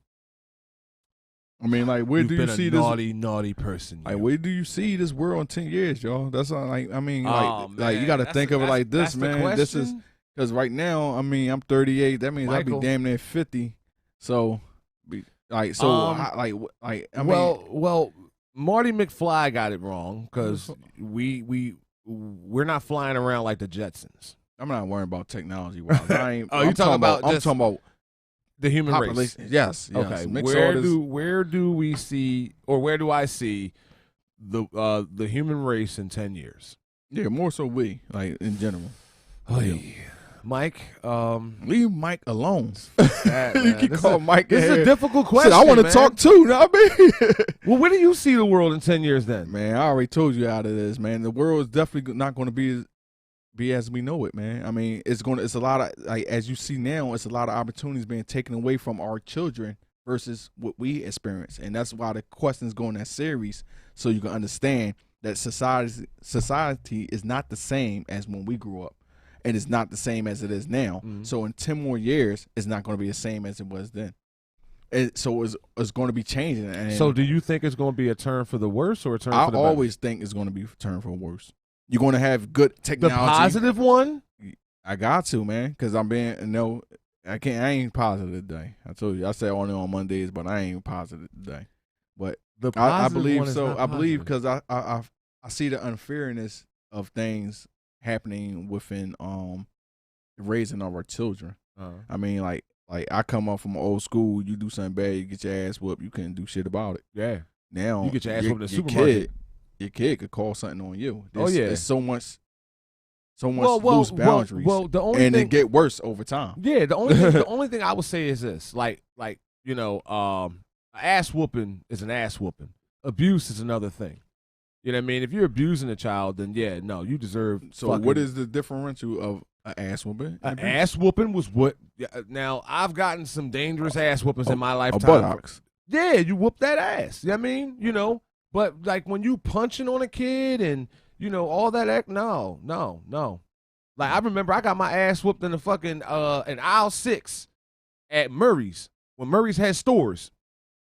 I mean, like, where do you see this naughty person? Like, where do you see this world in 10 years, y'all? That's not like, I mean, like you got to think of it like this, man. This is because right now, I mean, I'm 38. That means I'll be damn near 50. So, Marty McFly got it wrong because we're not flying around like the Jetsons. I'm not worrying about technology. I'm talking about the human population. race. Yes. Okay. Where do we see, or where do I see the human race in 10 years? Yeah, more so we, like, in general. Mike, leave Mike alone. You can call Mike. This is a difficult question. I want to talk too. You know what I mean? Well, where do you see the world in 10 years then? Man, I already told you out of this, man. The world is definitely not going to be as we know it, man. I mean, it's a lot of, like, as you see now, it's a lot of opportunities being taken away from our children versus what we experience. And that's why the questions go in that series, so you can understand that society is not the same as when we grew up. And it's not the same as it is now. Mm-hmm. So in 10 more years, it's not going to be the same as it was then. So it's going to be changing. And so do you think it's going to be a turn for the worse or a turn for the better? I always think it's going to be a turn for the worse. You're going to have good technology. The positive one? I got to, man, because I ain't positive today. I told you. I say only on Mondays, but I ain't positive today. But I believe so. I believe because I see the unfairness of things happening within raising of our children. I mean, like I come up from old school. You do something bad, you get your ass whooped. You couldn't do shit about it. Yeah. Now You get your ass whooped in the supermarket. Your kid could call something on you. There's so much loose boundaries. Well, the only and thing, it get worse over time. Yeah, the only thing I would say is this: like ass whooping is an ass whooping. Abuse is another thing. You know what I mean? If you're abusing a child, then yeah, no, you deserve. So what is the differential of an ass whooping? An ass whooping was what? Now I've gotten some dangerous ass whoopings in my lifetime. buttocks. Yeah, you whoop that ass. You know what I mean? But like when you punching on a kid and all that, no. Like I remember I got my ass whooped in the fucking in aisle 6 at Murray's when Murray's had stores.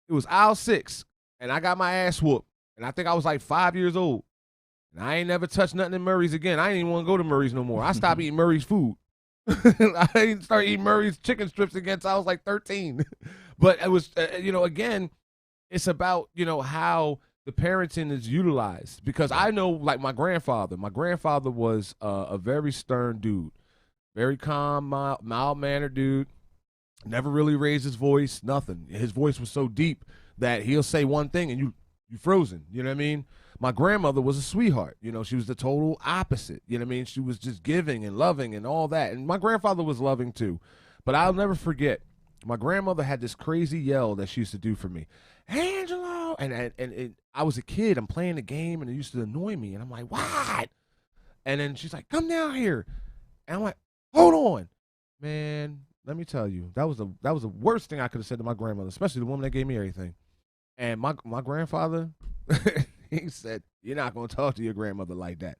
It was aisle 6, and I got my ass whooped, and I think I was like 5 years old, and I ain't never touched nothing in Murray's again. I ain't even want to go to Murray's no more. I stopped eating Murray's food. I didn't start eating Murray's chicken strips again until I was like 13. But it was, again, it's about how the parenting is utilized, because I know, like my grandfather was a very stern dude, very calm, mild-mannered dude, never really raised his voice, nothing. His voice was so deep that he'll say one thing and you frozen, you know what I mean? My grandmother was a sweetheart, she was the total opposite, you know what I mean? She was just giving and loving and all that, and my grandfather was loving too. But I'll never forget, my grandmother had this crazy yell that she used to do for me, Angelo, and I was a kid. I'm playing the game, and it used to annoy me. And I'm like, what? And then she's like, come down here. And I'm like, hold on, man. Let me tell you, that was the worst thing I could have said to my grandmother, especially the woman that gave me everything. And my grandfather, he said, you're not gonna talk to your grandmother like that.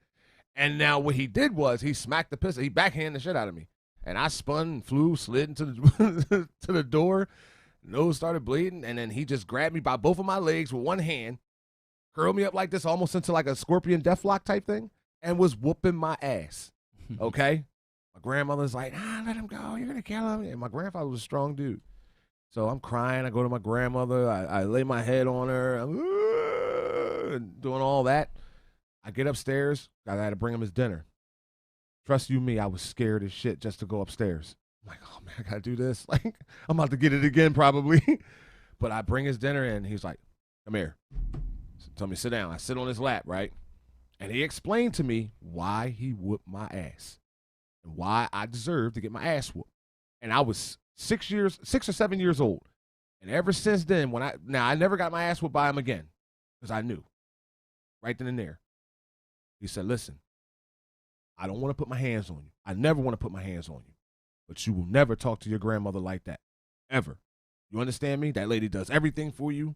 And now what he did was he smacked the pistol. He backhanded the shit out of me, and I spun, slid into the to the door. Nose started bleeding, and then he just grabbed me by both of my legs with one hand, curled me up like this, almost into like a scorpion deathlock type thing, and was whooping my ass. Okay? My grandmother's like, let him go. You're going to kill him. And my grandfather was a strong dude. So I'm crying. I go to my grandmother. I lay my head on her. I'm doing all that. I get upstairs. I had to bring him his dinner. Trust you me, I was scared as shit just to go upstairs. I'm like, oh, man, I got to do this. Like, I'm about to get it again probably. But I bring his dinner in. He's like, come here. Tell me, sit down. I sit on his lap, right? And he explained to me why he whooped my ass and why I deserved to get my ass whooped. And I was 6 or 7 years old. And ever since then, I never got my ass whooped by him again, because I knew right then and there. He said, listen, I don't want to put my hands on you. I never want to put my hands on you. But you will never talk to your grandmother like that, ever. You understand me? That lady does everything for you.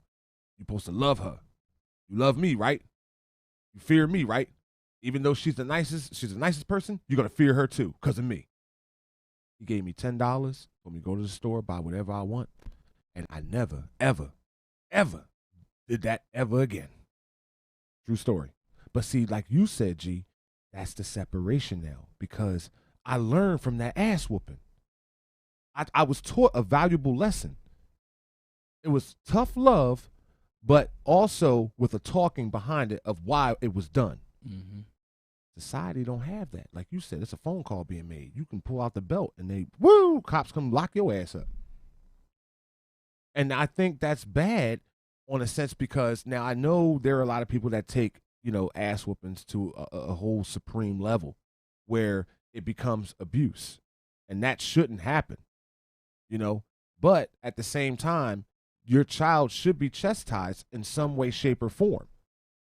You're supposed to love her. You love me, right? You fear me, right? Even though she's the nicest person, you're going to fear her too, because of me. He gave me $10 for me to go to the store, buy whatever I want. And I never, ever, ever did that ever again. True story. But see, like you said, G, that's the separation now, because I learned from that ass whooping. I was taught a valuable lesson. It was tough love, but also with a talking behind it of why it was done. Mm-hmm. Society don't have that. Like you said, it's a phone call being made. You can pull out the belt and cops come lock your ass up. And I think that's bad on a sense, because now I know there are a lot of people that take, ass whoopings to a whole supreme level where it becomes abuse, and that shouldn't happen, but at the same time, your child should be chastised in some way, shape, or form,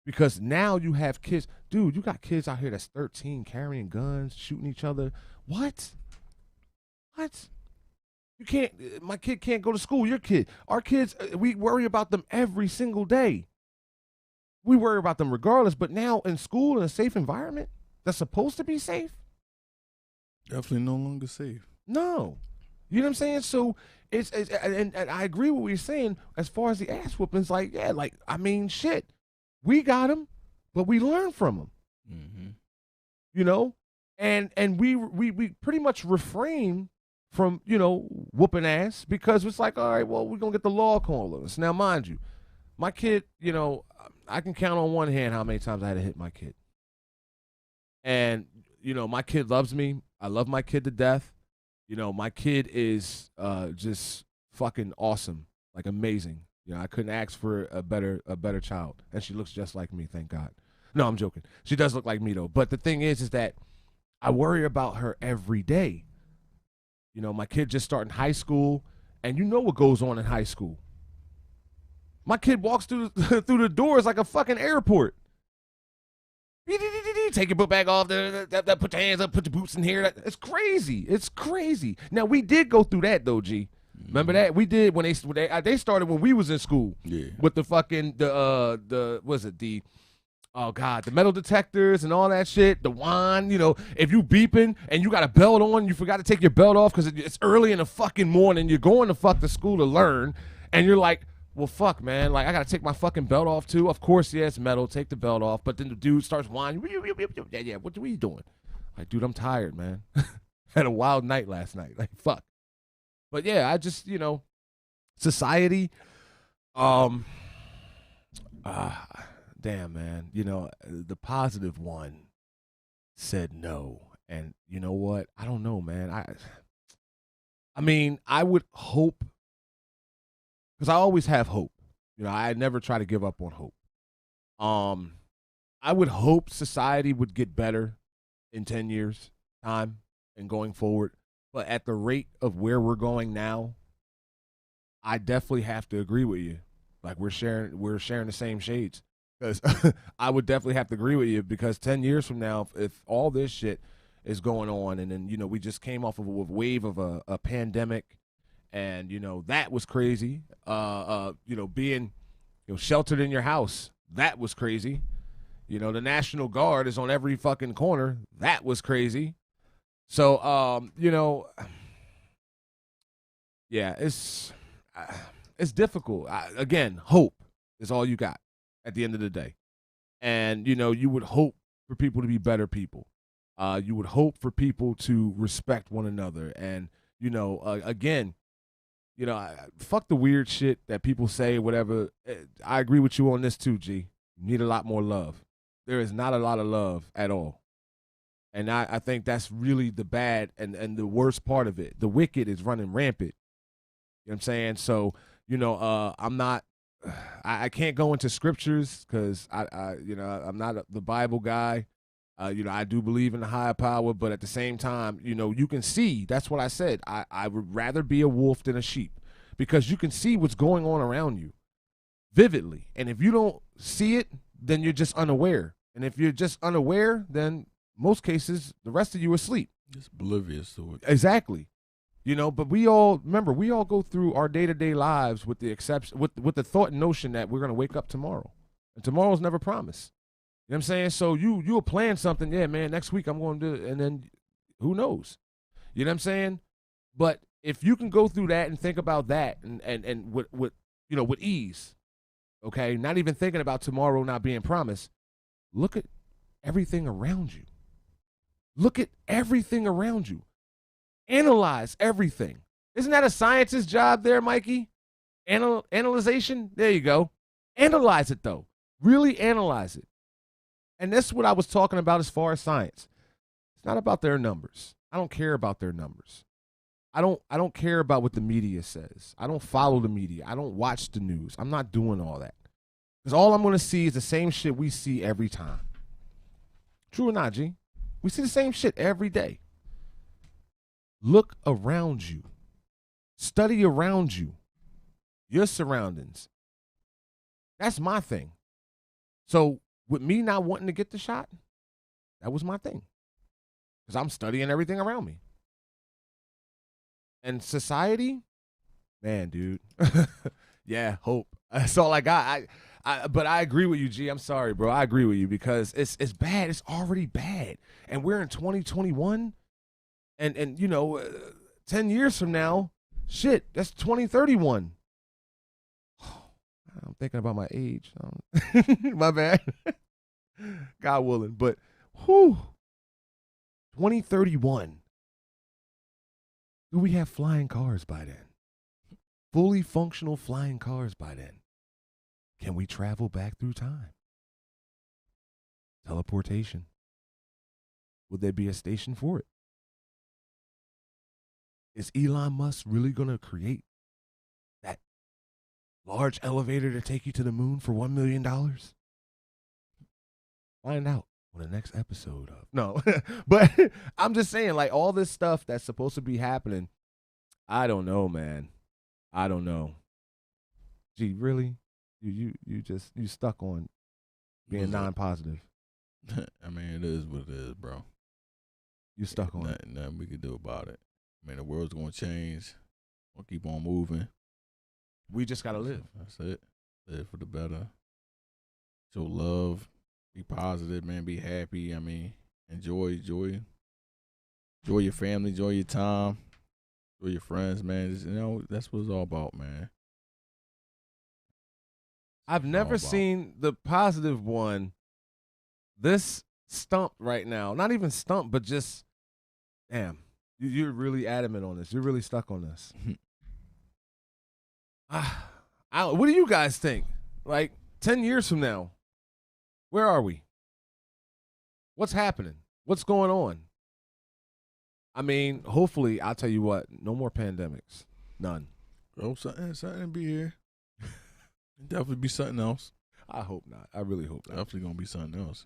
because now you have kids. Dude, you got kids out here that's 13 carrying guns, shooting each other. What? You can't, my kid can't go to school. Your kid, our kids, we worry about them every single day. We worry about them regardless, but now in school, in a safe environment that's supposed to be safe, definitely no longer safe. No. You know what I'm saying? So and I agree with what you're saying as far as the ass whoopings. Like, yeah, like, I mean, shit. We got them, but we learned from them. Mm-hmm. And we pretty much refrain from, whooping ass, because it's like, all right, well, we're going to get the law calling us. Now, mind you, my kid, I can count on one hand how many times I had to hit my kid. And, you know, my kid loves me. I love my kid to death. You know, my kid is just fucking awesome, like amazing. You know, I couldn't ask for a better child. And she looks just like me, thank God. No, I'm joking. She does look like me, though. But the thing is that I worry about her every day. You know, my kid just starting high school, and you know what goes on in high school. My kid walks through through the doors like a fucking airport. Take your book bag off, put your hands up, put your boots in here. It's crazy. It's crazy. Now, we did go through that, though, G. Remember that? We did when they started when we was in school. Yeah. With the fucking, oh, God, the metal detectors and all that shit, the wand, you know, if you beeping and you got a belt on, you forgot to take your belt off because it's early in the fucking morning, you're going to fuck the school to learn, and you're like, well, fuck, man, like, I got to take my fucking belt off, too. Of course, yeah, it's metal, take the belt off, but then the dude starts whining, yeah, what are you doing? Like, dude, I'm tired, man. Had a wild night last night, like, fuck. But, yeah, I just, you know, society, damn, man, you know, the positive one said no. And you know what? I don't know, man. I mean, I would hope, because I always have hope. You know, I never try to give up on hope. I would hope society would get better in 10 years' time and going forward. But at the rate of where we're going now, I definitely have to agree with you. Like, we're sharing the same shades. Because I would definitely have to agree with you, because 10 years from now, if all this shit is going on, and then, you know, we just came off of a wave of a pandemic, and, you know, that was crazy. You know, being, you know, sheltered in your house, that was crazy. You know, the National Guard is on every fucking corner. That was crazy. So, you know, yeah, it's difficult. Again, hope is all you got at the end of the day. And, you know, you would hope for people to be better people. You would hope for people to respect one another. And, you know, again, you know, fuck the weird shit that people say, whatever. I agree with you on this too, G. You need a lot more love. There is not a lot of love at all. And I think that's really the bad and the worst part of it. The wicked is running rampant. You know what I'm saying? So, you know, I can't go into scriptures because you know, I'm not the Bible guy. You know, I do believe in the higher power, but at the same time, you know, you can see, that's what I said. I would rather be a wolf than a sheep, because you can see what's going on around you vividly. And if you don't see it, then you're just unaware. And if you're just unaware, then most cases, the rest of you are asleep. Just oblivious to it. Exactly. You know, but we all go through our day-to-day lives with the exception, with the thought and notion that we're going to wake up tomorrow. And tomorrow's never promised. You know what I'm saying? So you'll plan something, yeah, man, next week I'm going to do it, and then who knows? You know what I'm saying? But if you can go through that and think about that and with you know, with ease, okay, not even thinking about tomorrow not being promised, look at everything around you. Look at everything around you. Analyze everything. Isn't that a scientist's job there, Mikey? Analyzation? There you go. Analyze it, though. Really analyze it. And that's what I was talking about as far as science. It's not about their numbers. I don't care about their numbers. I don't care about what the media says. I don't follow the media. I don't watch the news. I'm not doing all that. Because all I'm going to see is the same shit we see every time. True or not, G? We see the same shit every day. Look around you. Study around you. Your surroundings. That's my thing. So with me not wanting to get the shot, that was my thing. Because I'm studying everything around me. And society, man, dude. Yeah, hope. That's all I got. But I agree with you, G. I'm sorry, bro. I agree with you, because it's bad. It's already bad. And we're in 2021. And you know, 10 years from now, shit, that's 2031. I'm thinking about my age. My bad. God willing. But, whew, 2031. Do we have flying cars by then? Fully functional flying cars by then? Can we travel back through time? Teleportation. Will there be a station for it? Is Elon Musk really going to create that large elevator to take you to the moon for $1 million? Find out on the next episode of. No, but I'm just saying, like, all this stuff that's supposed to be happening, I don't know, man. I don't know. Gee, really? You stuck on being non-positive. I mean, it is what it is, bro. You stuck on it. Nothing we can do about it. I mean, the world's going to change. We'll keep on moving. We just got to live. That's it. Live for the better. Show love. Be positive, man. Be happy. I mean, enjoy your family. Enjoy your time. Enjoy your friends, man. Just, that's what it's all about, man. I've never seen the positive one this stumped right now. Not even stumped, but just, damn, you're really adamant on this. You're really stuck on this. What do you guys think? Like 10 years from now, where are we? What's happening? What's going on? I mean, hopefully, I'll tell you what, no more pandemics. None. Oh, something be here. Definitely be something else. I hope not. I really hope not. Definitely gonna be something else.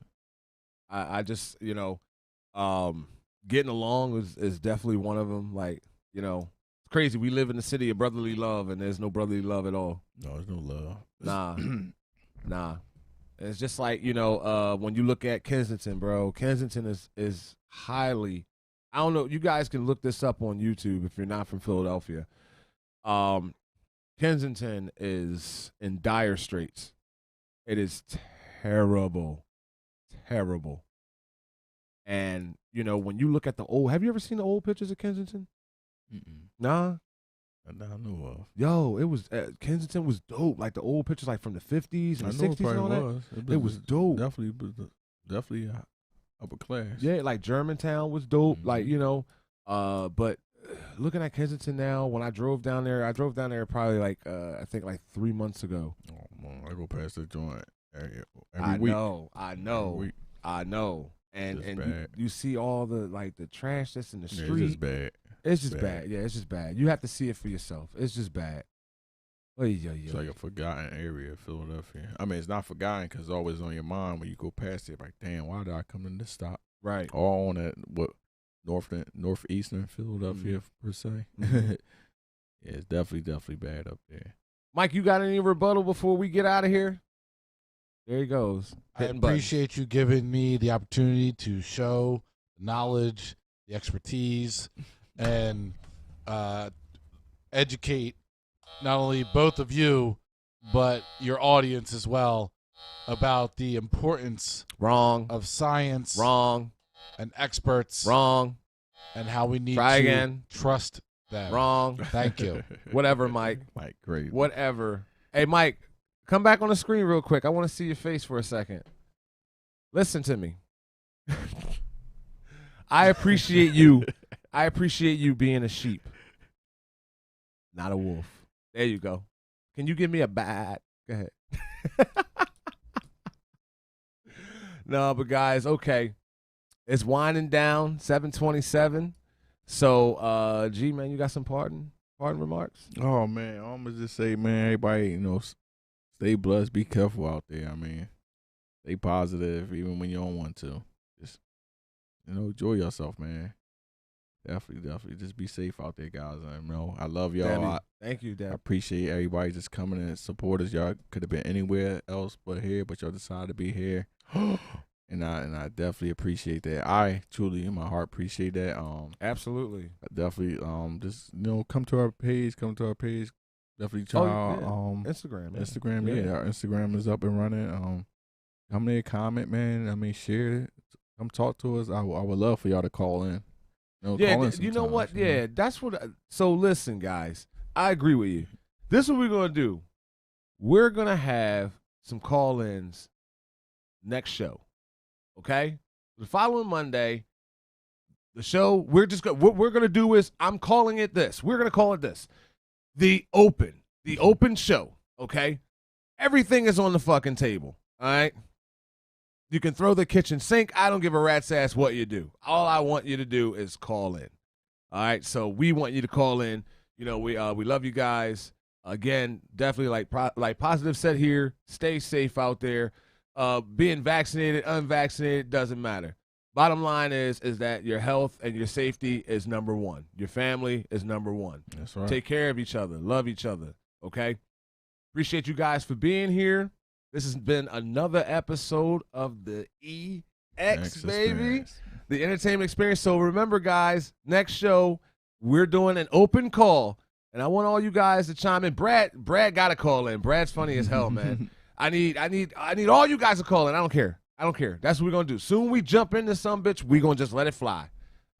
I just, getting along is definitely one of them. Like, it's crazy. We live in the city of brotherly love, and there's no brotherly love at all. No, there's no love. Nah. It's just like, when you look at Kensington, bro, Kensington is highly, I don't know, you guys can look this up on YouTube if you're not from Philadelphia. Kensington is in dire straits. It is terrible. Terrible. And, when you look at the old, have you ever seen the old pictures of Kensington? Nah? That I know of. Yo, it was, Kensington was dope. Like the old pictures, like from the 50s and the 60s and all that. It was dope. Definitely upper class. Yeah, like Germantown was dope. Like, but looking at Kensington now, when I drove down there probably like, I think like 3 months ago. Oh, man, I go past that joint every I week. know. And you see all the trash that's in the street. It's just bad. It's just bad. Yeah, it's just bad. You have to see it for yourself. It's just bad. It's like a forgotten area of Philadelphia. I mean, it's not forgotten because it's always on your mind when you go past it. Like, damn, why did I come to this stop? Right. All on that northeastern Philadelphia per se. Mm-hmm. Yeah, it's definitely bad up there. Mike, you got any rebuttal before we get out of here? There he goes. I appreciate you giving me the opportunity to show the knowledge, the expertise, and educate not only both of you, but your audience as well about the importance of science and experts and how we need to trust them. Thank you. Whatever, Mike. Mike, great. Whatever. Hey, Mike, come back on the screen real quick. I want to see your face for a second. Listen to me. I appreciate you. I appreciate you being a sheep, not a wolf. There you go. Can you give me a bat? Go ahead. No, but guys, okay. It's winding down, 7:27. So, G, man, you got some parting remarks? Oh, man, I'm going to just say, man, everybody, stay blessed, be careful out there. I mean, stay positive even when you don't want to. Just, enjoy yourself, man. Definitely. Just be safe out there, guys. I love y'all. Thank you, Dad. I appreciate everybody just coming and support us. Y'all could have been anywhere else but here, but y'all decided to be here. And I definitely appreciate that. I truly, in my heart, appreciate that. Absolutely. Definitely. Just come to our page. Definitely try Instagram. Man. Instagram, yeah. Our Instagram is up and running. Come there, comment, man. I mean, share it. Come talk to us. I would love for y'all to call in. You know what? Yeah, that's what. So listen, guys. I agree with you. This is what we're gonna do. We're gonna have some call-ins next show. Okay, the following Monday, the show. What we're gonna do is I'm calling it this. We're gonna call it this. The open show. Okay, everything is on the fucking table. All right. You can throw the kitchen sink. I don't give a rat's ass what you do. All I want you to do is call in. All right, so we want you to call in. You know, we love you guys. Again, definitely like Positive said here, stay safe out there. Being vaccinated, unvaccinated, doesn't matter. Bottom line is that your health and your safety is number one. Your family is number one. That's right. Take care of each other. Love each other, okay? Appreciate you guys for being here. This has been another episode of the EX, baby. The Entertainment Experience. So remember, guys, next show, we're doing an open call. And I want all you guys to chime in. Brad got to call in. Brad's funny as hell, man. I need all you guys to call in. I don't care. That's what we're going to do. Soon we jump into some bitch, we're going to just let it fly.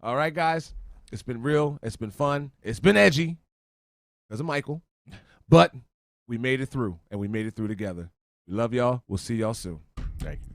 All right, guys? It's been real. It's been fun. It's been edgy because of Michael. But we made it through, and we made it through together. We love y'all. We'll see y'all soon. Thank you.